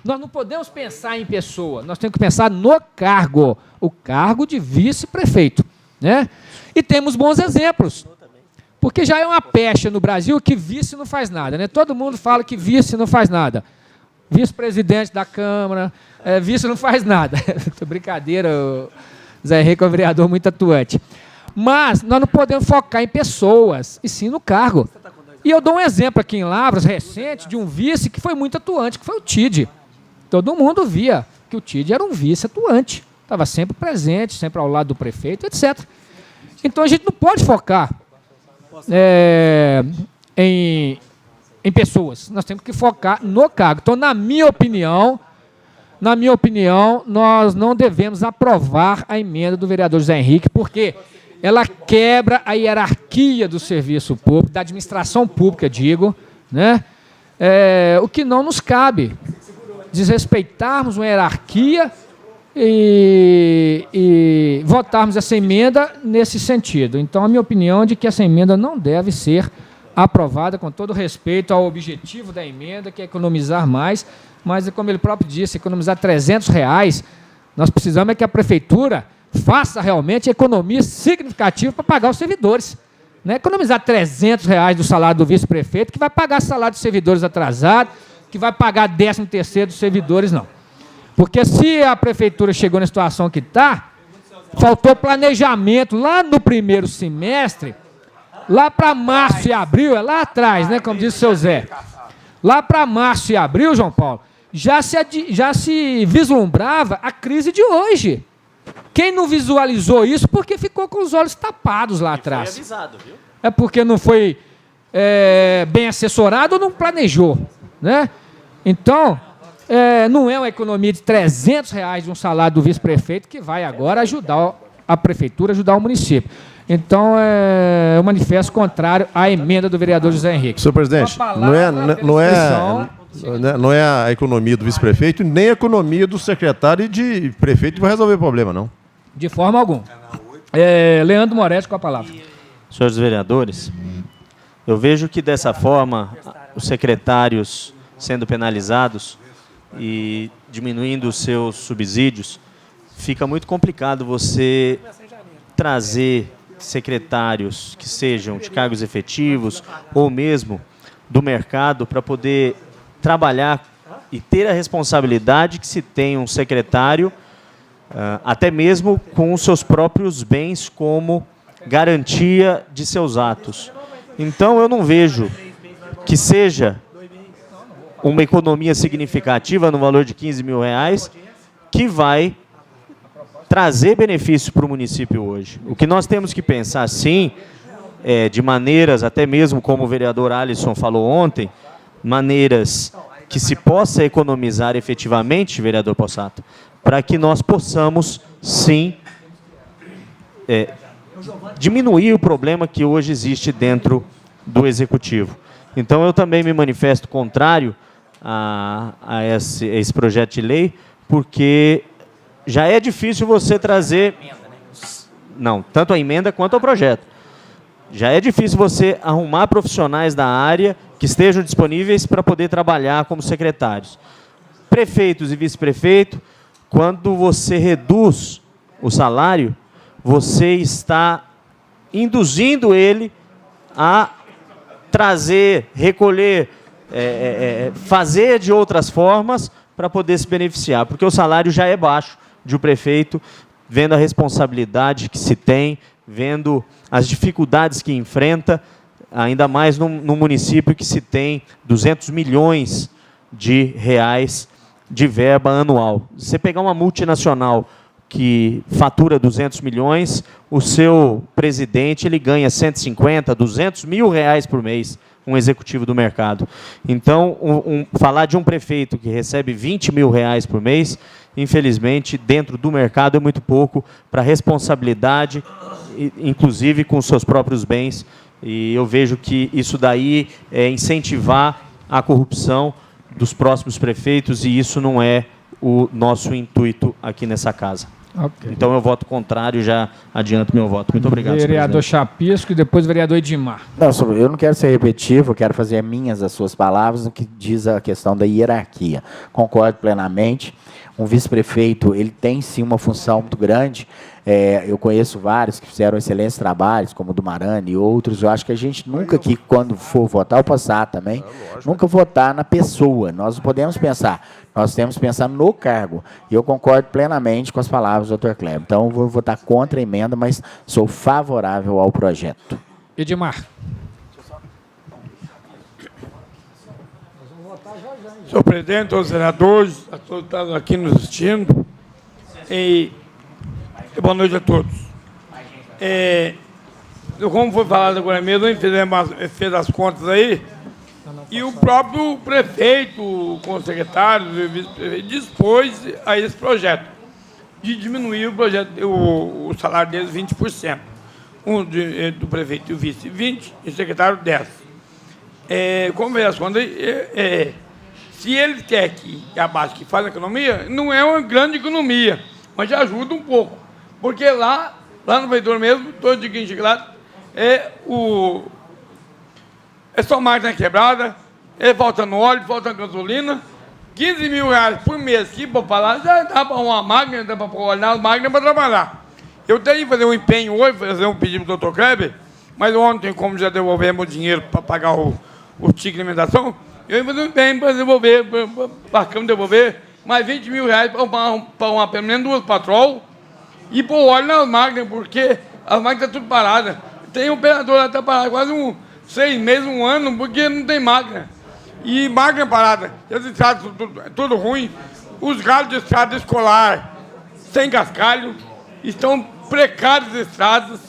Speaker 1: Nós não podemos pensar em pessoa, nós temos que pensar no cargo, o cargo de vice-prefeito, né? E temos bons exemplos. Porque já é uma pecha no Brasil que vice não faz nada, né? Todo mundo fala que vice não faz nada. Vice-presidente da Câmara, vice não faz nada. Brincadeira, o Zé Henrique é um vereador muito atuante. Mas nós não podemos focar em pessoas, e sim no cargo. E eu dou um exemplo aqui em Lavras, recente, de um vice que foi muito atuante, que foi o Tide. Todo mundo via que o TID era um vice atuante, estava sempre presente, sempre ao lado do prefeito, etc. Então a gente não pode focar em pessoas, nós temos que focar no cargo. Então, na minha opinião, nós não devemos aprovar a emenda do vereador José Henrique, porque ela quebra a hierarquia do serviço público, da administração pública, digo, né? O que não nos cabe, desrespeitarmos uma hierarquia e votarmos essa emenda nesse sentido. Então, a minha opinião é de que essa emenda não deve ser aprovada, com todo respeito ao objetivo da emenda, que é economizar mais, mas, como ele próprio disse, economizar R$300, nós precisamos é que a prefeitura faça realmente economia significativa para pagar os servidores. Não é economizar R$300 do salário do vice-prefeito, que vai pagar salário dos servidores atrasado, que vai pagar 13º dos servidores, não. Porque se a prefeitura chegou na situação que está, faltou planejamento lá no primeiro semestre, lá para março e abril, é lá atrás, né, como disse o seu Zé. Lá para março e abril, João Paulo, já se vislumbrava a crise de hoje. Quem não visualizou isso porque ficou com os olhos tapados lá atrás. Foi avisado, viu? É porque não foi bem assessorado ou não planejou, né? Então, não é uma economia de R$300 de um salário do vice-prefeito que vai agora ajudar a prefeitura, ajudar o município. Então, eu manifesto contrário à emenda do vereador José Henrique.
Speaker 15: Senhor presidente, não é a economia do vice-prefeito, nem a economia do secretário e de prefeito que vai resolver o problema, não.
Speaker 1: De forma alguma. Leandro Moretti com a palavra.
Speaker 5: Senhores vereadores, eu vejo que dessa forma, os secretários sendo penalizados e diminuindo os seus subsídios, fica muito complicado você trazer secretários que sejam de cargos efetivos ou mesmo do mercado para poder trabalhar e ter a responsabilidade que se tem um secretário, até mesmo com os seus próprios bens como garantia de seus atos. Então, eu não vejo que seja uma economia significativa no valor de R$15 mil que vai trazer benefício para o município hoje. O que nós temos que pensar, sim, de maneiras, até mesmo como o vereador Alisson falou ontem, maneiras que se possa economizar efetivamente, vereador Possato, para que nós possamos, sim, diminuir o problema que hoje existe dentro do Executivo. Então, eu também me manifesto contrário a esse projeto de lei, porque já é difícil você trazer... Não, tanto a emenda quanto o projeto. Já é difícil você arrumar profissionais da área que estejam disponíveis para poder trabalhar como secretários. Prefeitos e vice-prefeito, quando você reduz o salário, você está induzindo ele a trazer, recolher, fazer de outras formas para poder se beneficiar, porque o salário já é baixo de um prefeito, vendo a responsabilidade que se tem, vendo as dificuldades que enfrenta, ainda mais num município que se tem 200 milhões de reais de verba anual. Se você pegar uma multinacional que fatura 200 milhões, o seu presidente ele ganha 150, 200 mil reais por mês, um executivo do mercado. Então, falar de um prefeito que recebe 20 mil reais por mês, infelizmente, dentro do mercado é muito pouco para responsabilidade, inclusive com os seus próprios bens. E eu vejo que isso daí é incentivar a corrupção dos próximos prefeitos e isso não é o nosso intuito aqui nessa casa. Okay. Então eu voto contrário, já adianto meu voto. Muito obrigado.
Speaker 1: Vereador Chapisco e depois o vereador Edmar.
Speaker 14: Não, eu não quero ser repetitivo, eu quero fazer minhas as suas palavras no que diz a questão da hierarquia. Concordo plenamente. Um vice-prefeito, ele tem sim uma função muito grande. Eu conheço vários que fizeram excelentes trabalhos, como o do Marani e outros. Eu acho que a gente nunca aqui, quando for votar, o Possato também, nunca votar na pessoa. Nós não podemos pensar, nós temos que pensar no cargo. E eu concordo plenamente com as palavras do Dr. Kleber. Então, eu vou votar contra a emenda, mas sou favorável ao projeto.
Speaker 1: Edmar.
Speaker 17: senhor presidente, todos os senadores, a todos que estão aqui nos assistindo. E boa noite a todos. Como foi falado agora mesmo, a gente fez as contas aí, e o próprio prefeito, com o secretário, dispôs a esse projeto, de diminuir o salário deles 20%. Do prefeito e o vice 20%, e o secretário 10%. Como é as contas, se ele quer que abaixe, que faz a economia, não é uma grande economia, mas já ajuda um pouco. Porque lá no vereador mesmo, todo dia que a gente chega lá, é só máquina quebrada, faltando óleo, faltando gasolina, 15 mil reais por mês que para falar, já dá para uma máquina, dá para olhar as máquinas para trabalhar. Eu tenho que fazer um empenho hoje, fazer um pedido para o doutor Kleber, mas ontem, como já devolvemos o dinheiro para pagar o ticket de alimentação, eu ia fazer um empenho para devolver, para a Câmara devolver, mais 20 mil reais para pelo menos 2 patrol e pôr óleo nas máquinas, porque as máquinas estão tudo paradas. Tem um operador lá que está parado quase 6 meses, 1 ano, porque não tem máquina. E máquina parada, as estradas tudo ruim, os galhos de estrada escolar sem cascalho, estão precárias estradas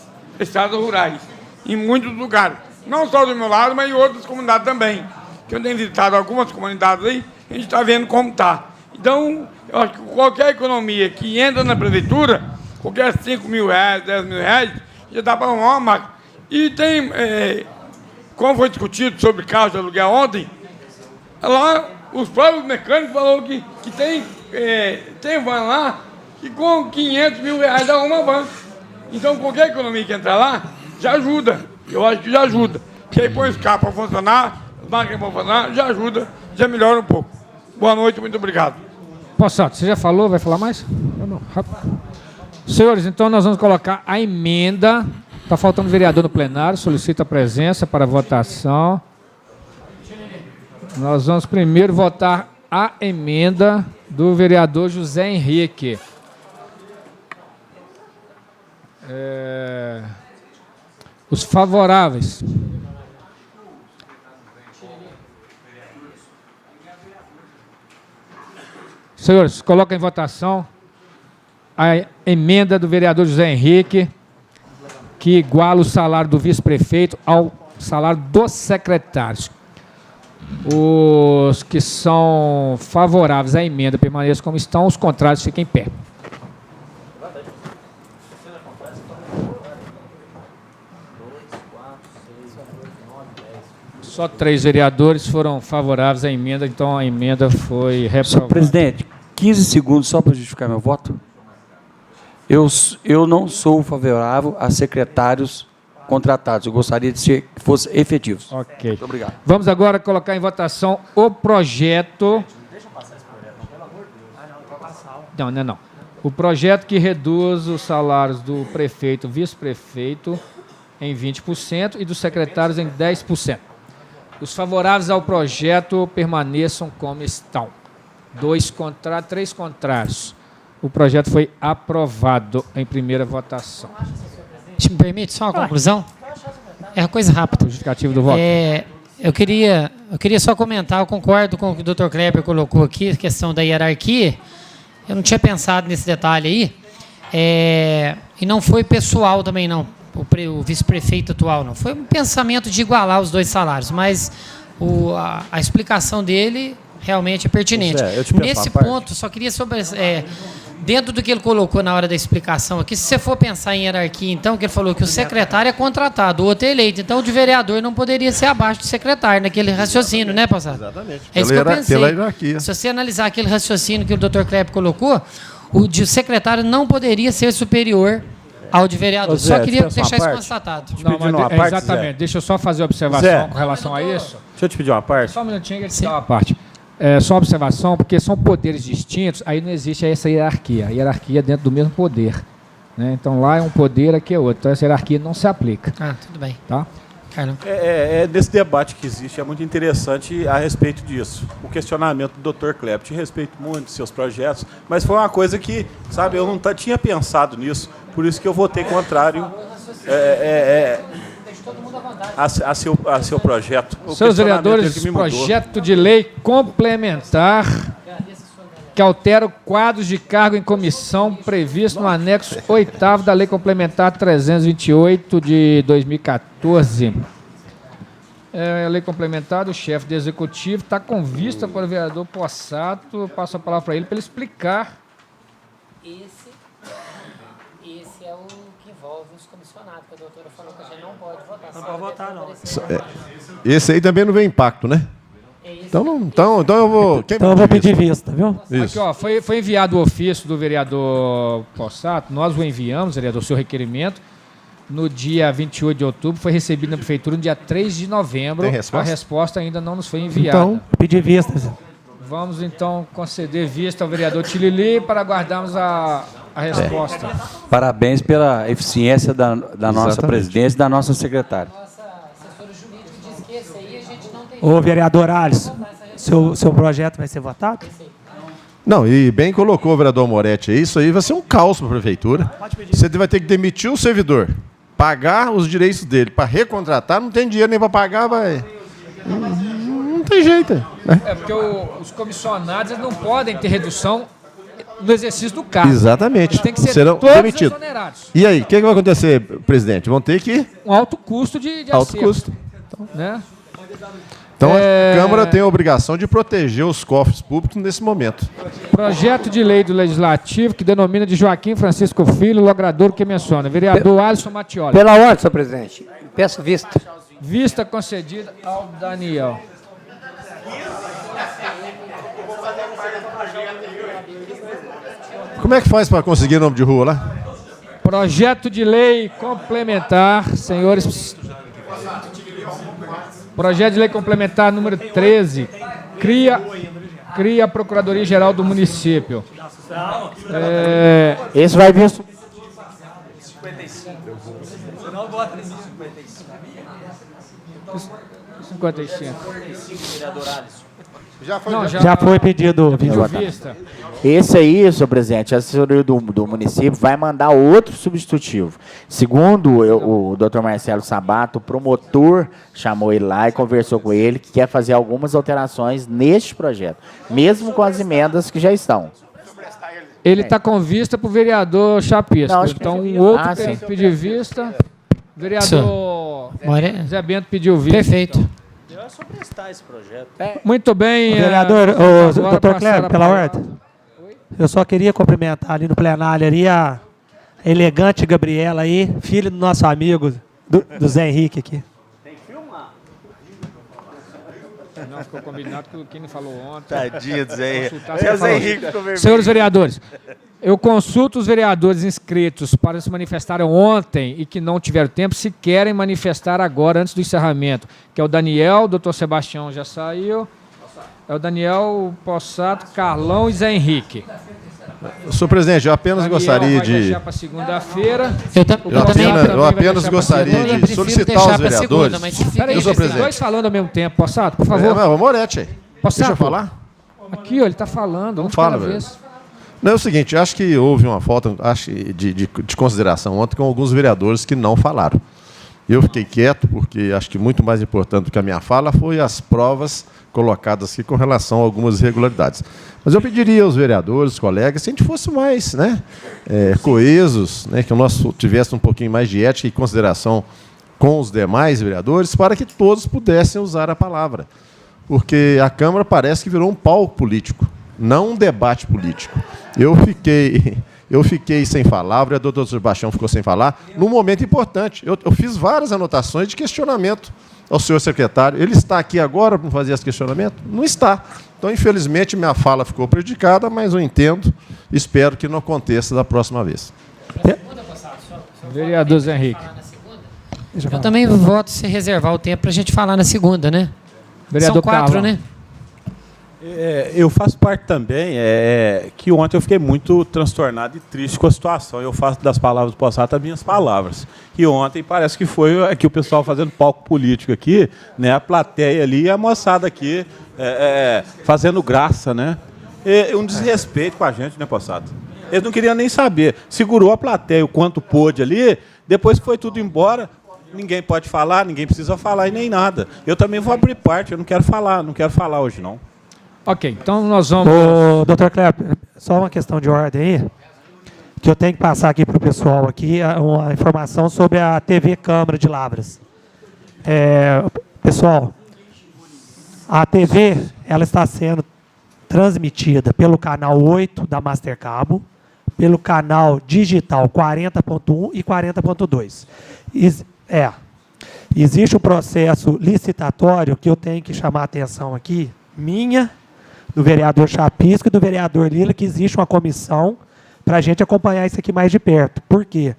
Speaker 17: rurais, em muitos lugares. Não só do meu lado, mas em outras comunidades também. Que eu tenho visitado algumas comunidades aí, a gente está vendo como está. Então, eu acho que qualquer economia que entra na prefeitura, qualquer 5 mil reais, 10 mil reais, já dá para arrumar uma máquina. E tem, como foi discutido sobre carro de aluguel ontem, lá os próprios mecânicos falaram que tem van lá, que com 500 mil reais dá uma van. Então, qualquer economia que entrar lá, já ajuda. Eu acho que já ajuda. Porque aí põe os carros para funcionar, as máquinas para funcionar, já ajuda, já melhora um pouco. Boa noite, muito obrigado.
Speaker 1: Possato, você já falou? Vai falar mais? Não. Senhores, então nós vamos colocar a emenda. Está faltando vereador no plenário, solicita a presença para votação. Nós vamos primeiro votar a emenda do vereador José Henrique. Os favoráveis. Senhores, coloca em votação a emenda do vereador José Henrique, que iguala o salário do vice-prefeito ao salário dos secretários. Os que são favoráveis à emenda permaneçam como estão, os contrários fiquem em pé. Só 3 vereadores foram favoráveis à emenda, então a emenda foi reprovada.
Speaker 10: Senhor presidente, 15 segundos só para justificar meu voto. Eu não sou favorável a secretários contratados. Eu gostaria de que fossem efetivos.
Speaker 1: Ok.
Speaker 10: Muito obrigado.
Speaker 1: Vamos agora colocar em votação o projeto... Deixa eu passar esse projeto, pelo amor de Deus. Não. O projeto que reduz os salários do prefeito e vice-prefeito em 20% e dos secretários em 10%. Os favoráveis ao projeto permaneçam como estão. 3 contrários. O projeto foi aprovado em primeira votação.
Speaker 9: Me permite só uma conclusão? É uma coisa rápida.
Speaker 1: Justificativo do voto.
Speaker 9: Eu queria só comentar, eu concordo com o que o Dr. Kleber colocou aqui, a questão da hierarquia. Eu não tinha pensado nesse detalhe aí. E não foi pessoal também, não. O vice-prefeito atual, não. Foi um pensamento de igualar os 2 salários, mas a explicação dele realmente é pertinente. Nesse ponto, só queria dentro do que ele colocou na hora da explicação aqui, se você for pensar em hierarquia, então, que ele falou que o secretário é contratado, o outro é eleito. Então, o de vereador não poderia ser abaixo do secretário, naquele raciocínio, né, Passado?
Speaker 15: Exatamente.
Speaker 9: É isso que eu pensei.
Speaker 15: Pela hierarquia.
Speaker 9: Se você analisar aquele raciocínio que o Dr. Kleber colocou, o de secretário não poderia ser superior ao de vereador.
Speaker 13: Zé,
Speaker 9: só queria deixar isso constatado.
Speaker 1: Não, mas exatamente. Deixa eu só fazer uma observação com relação a isso.
Speaker 13: Deixa eu te pedir uma parte.
Speaker 1: Só um minutinho que ele te dá uma parte. Só uma observação, porque são poderes distintos, aí não existe essa hierarquia. A hierarquia é dentro do mesmo poder. Né? Então lá é um poder, aqui é outro. Então essa hierarquia não se aplica.
Speaker 9: Tudo bem.
Speaker 1: Tá?
Speaker 7: Nesse debate que existe, é muito interessante a respeito disso. O questionamento do Dr. Kleber. Te respeito muito dos seus projetos, mas foi uma coisa que, sabe, eu não tinha pensado nisso, por isso que eu votei contrário.
Speaker 9: Deixa todo mundo à vontade.
Speaker 7: a seu projeto.
Speaker 1: Seus vereadores, projeto de lei complementar que altera quadros de cargo em comissão previsto no anexo 8º da Lei Complementar 328 de 2014. A lei complementar do chefe do Executivo está com vista para o vereador Possato. Passo a palavra para ele explicar.
Speaker 9: Esse é o que envolve os comissionados, que a doutora falou que a gente não pode votar.
Speaker 3: Não pode votar, não.
Speaker 15: Esse aí também não vem impacto, né? Então eu vou...
Speaker 4: Então eu vou pedir vista, viu?
Speaker 1: Aqui, ó, foi enviado o ofício do vereador Possato, nós o enviamos, vereador, seu requerimento, no dia 28 de outubro, foi recebido na prefeitura no dia 3 de novembro.
Speaker 15: Tem resposta?
Speaker 1: A resposta ainda não nos foi enviada.
Speaker 4: Então, pedir vista.
Speaker 1: Vamos, então, conceder vista ao vereador Tilili para aguardarmos a resposta.
Speaker 10: Parabéns pela eficiência da nossa presidência e da nossa secretária.
Speaker 4: Ô, vereador Alisson, seu projeto vai ser votado?
Speaker 15: Não, e bem colocou o vereador Moretti aí, isso aí vai ser um caos para a prefeitura. Você vai ter que demitir o servidor, pagar os direitos dele, para recontratar, não tem dinheiro nem para pagar, vai... Não tem jeito. Né?
Speaker 1: Porque os comissionados não podem ter redução no exercício do cargo.
Speaker 15: Exatamente.
Speaker 1: Eles têm que ser
Speaker 15: serão
Speaker 1: todos
Speaker 15: demitidos.
Speaker 1: exonerados.
Speaker 15: E aí, o que vai acontecer, presidente? Vão ter que...
Speaker 1: Um alto custo de
Speaker 15: alto
Speaker 1: acerto,
Speaker 15: custo.
Speaker 1: Né?
Speaker 15: Então a Câmara tem a obrigação de proteger os cofres públicos nesse momento.
Speaker 1: Projeto de lei do Legislativo que denomina de Joaquim Francisco Filho, logrador que menciona. Vereador Alisson Mattioli.
Speaker 18: Pela ordem, senhor presidente. Peço vista.
Speaker 1: Vista concedida ao Daniel.
Speaker 15: Como é que faz para conseguir nome de rua lá?
Speaker 1: Projeto de lei complementar, senhores. Projeto de lei complementar número 13. Cria a Procuradoria-Geral do Município.
Speaker 14: Esse vai vir...
Speaker 1: 55.
Speaker 4: Já foi pedido
Speaker 1: vista.
Speaker 14: Esse aí, senhor presidente, a assessoria do município vai mandar outro substitutivo. Segundo o doutor Marcelo Sabato, o promotor chamou ele lá e conversou com ele que quer fazer algumas alterações neste projeto, mesmo com as emendas que já estão.
Speaker 1: Ele está com vista para o vereador Chapisco.
Speaker 14: Não,
Speaker 1: então, um outro tem que pedir vista. Vereador Zé Bento pediu vista.
Speaker 9: Perfeito.
Speaker 3: É só prestar esse projeto.
Speaker 1: Muito bem.
Speaker 4: Vereador, doutor Cléber, pela ordem. Eu só queria cumprimentar ali no plenário ali a elegante Gabriela aí, filha do nosso amigo, do Zé Henrique aqui.
Speaker 3: Tem que filmar.
Speaker 1: Não, ficou combinado com o que falou ontem.
Speaker 5: Tadinho do Zé Henrique.
Speaker 1: Zé Henrique ficou vermelho. Senhores vereadores, eu consulto os vereadores inscritos para se manifestarem ontem e que não tiveram tempo, se querem manifestar agora, antes do encerramento, que é o Daniel, o doutor Sebastião já saiu, é o Daniel, o Possato, Carlão e Zé Henrique.
Speaker 15: Senhor presidente, eu apenas gostaria de...
Speaker 1: para segunda-feira.
Speaker 15: Eu apenas gostaria de solicitar aos vereadores...
Speaker 1: Peraí, vocês dois falando ao mesmo tempo, Possato, por favor.
Speaker 15: Não, Moretti aí.
Speaker 1: Possato,
Speaker 15: deixa eu falar.
Speaker 1: Aqui, ó, ele está falando.
Speaker 15: Não fala, velho. Não, é o seguinte, acho que houve uma falta de consideração ontem com alguns vereadores que não falaram. Eu fiquei quieto, porque acho que muito mais importante do que a minha fala foi as provas colocadas aqui com relação a algumas irregularidades. Mas eu pediria aos vereadores, colegas, se a gente fosse mais coesos, que nós tivéssemos um pouquinho mais de ética e consideração com os demais vereadores, para que todos pudessem usar a palavra. Porque a Câmara parece que virou um palco político, não um debate político. Eu fiquei sem falar, o vereador doutor Sebastião ficou sem falar, num momento importante. Eu fiz várias anotações de questionamento ao senhor secretário. Ele está aqui agora para fazer esse questionamento? Não está. Então, infelizmente, minha fala ficou prejudicada, mas eu entendo e espero que não aconteça da próxima vez.
Speaker 1: Vereador Zé Henrique.
Speaker 9: Eu também voto se reservar o tempo para a gente falar na segunda, né?
Speaker 1: Vereador
Speaker 9: São 4,
Speaker 1: Carlão.
Speaker 9: né?
Speaker 7: Eu faço parte também, que ontem eu fiquei muito transtornado e triste com a situação. Eu faço das palavras do Possato as minhas palavras. Que ontem parece que foi aqui o pessoal fazendo palco político aqui, né? A plateia ali e a moçada aqui fazendo graça, né? Um desrespeito com a gente, né, Possato? Eles não queriam nem saber. Segurou a plateia o quanto pôde ali, depois que foi tudo embora, ninguém pode falar, ninguém precisa falar e nem nada. Eu também vou abrir parte, eu não quero falar hoje não.
Speaker 1: Ok, então nós vamos...
Speaker 4: Ô, doutor Kleber, só uma questão de ordem aí, que eu tenho que passar aqui para o pessoal aqui, uma informação sobre a TV Câmara de Lavras. Pessoal, a TV ela está sendo transmitida pelo canal 8 da Master Cabo, pelo canal digital 40.1 e 40.2. Existe um processo licitatório que eu tenho que chamar a atenção aqui, do vereador Chapisco e do vereador Lila, que existe uma comissão para a gente acompanhar isso aqui mais de perto. Por quê?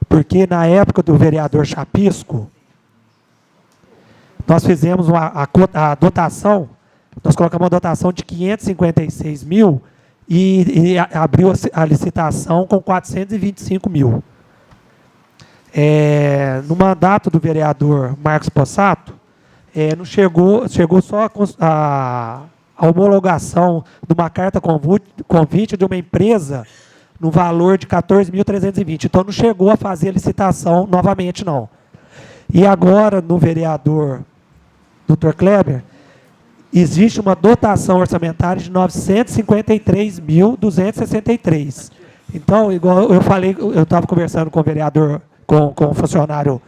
Speaker 4: Porque na época do vereador Chapisco, nós fizemos a dotação, nós colocamos uma dotação de 556 mil e abriu a licitação com 425 mil. No mandato do vereador Marcos Possato, não chegou só a homologação de uma carta convite de uma empresa no valor de 14.320. Então, não chegou a fazer a licitação novamente, não. E agora, no vereador Dr. Kleber, existe uma dotação orçamentária de 953.263. Então, igual eu falei, eu estava conversando com o vereador, com o funcionário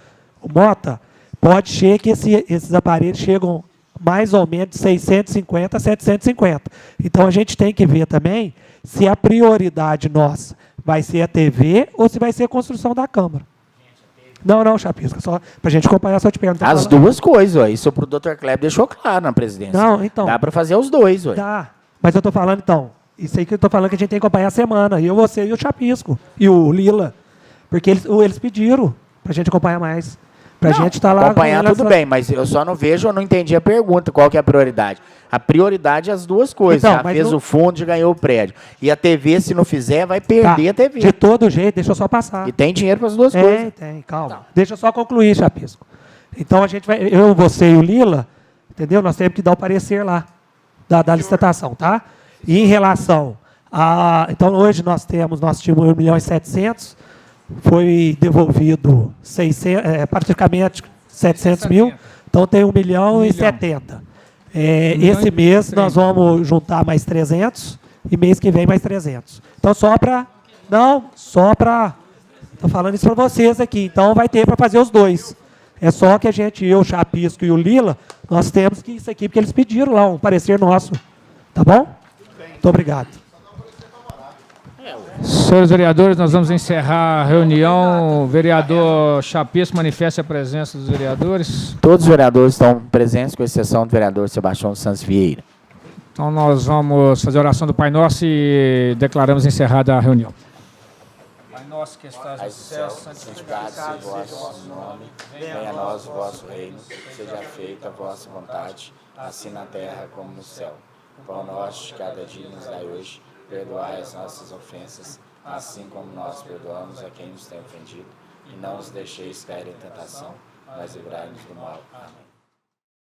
Speaker 4: Mota, pode ser que esses aparelhos chegam mais ou menos de 650 a 750. Então, a gente tem que ver também se a prioridade nossa vai ser a TV ou se vai ser a construção da Câmara. Não, Chapisca, só para a gente acompanhar, só te perguntar.
Speaker 14: As duas coisas, ó. Isso o Dr. Kleber deixou claro na presidência.
Speaker 4: Não, então.
Speaker 14: Dá para fazer os dois, ó.
Speaker 4: Dá, mas eu estou falando, então, isso aí que eu estou falando que a gente tem que acompanhar a semana, eu, você e o Chapisco, e o Lila, porque eles pediram para a gente acompanhar mais. Pra gente estar lá.
Speaker 14: Acompanhar tudo bem, mas eu só não vejo, eu não entendi a pergunta, qual que é a prioridade. A prioridade é as duas coisas.
Speaker 4: Então,
Speaker 14: já fez o fundo e ganhou o prédio. E a TV, se não fizer, vai perder a TV.
Speaker 4: De todo jeito, deixa eu só passar.
Speaker 14: E tem dinheiro para as duas coisas.
Speaker 4: Tem, calma. Tá. Deixa eu só concluir, Chapisco. Então a gente vai, eu, você e o Lila, entendeu? Nós temos que dar o parecer lá da licitação, tá? E em relação a... Então hoje nós tínhamos 1.700.000, foi devolvido praticamente 700 mil, então tem 1.070.000. Esse mês nós vamos juntar mais 300 e mês que vem mais 300. Então só para... Estou falando isso para vocês aqui, então vai ter para fazer os dois. É só que eu, o Chapisco e o Lila, nós temos que isso aqui, porque eles pediram lá um parecer nosso. Tá bom? Muito obrigado.
Speaker 1: Senhores vereadores, nós vamos encerrar a reunião. O vereador Chapisco manifesta a presença dos vereadores.
Speaker 14: Todos os vereadores estão presentes, com exceção do vereador Sebastião Santos Vieira.
Speaker 1: Então nós vamos fazer a oração do Pai Nosso e declaramos encerrada a reunião. Pai nosso que estás no céu, santificado seja o vosso nome.
Speaker 2: Venha a nós o vosso reino, seja feita a vossa vontade, assim na terra como no céu. O pão nosso de cada dia nos dai hoje. Perdoai as nossas ofensas, assim como nós perdoamos a quem nos tem ofendido. E não os deixeis cair em tentação, mas livrai-nos do mal. Amém.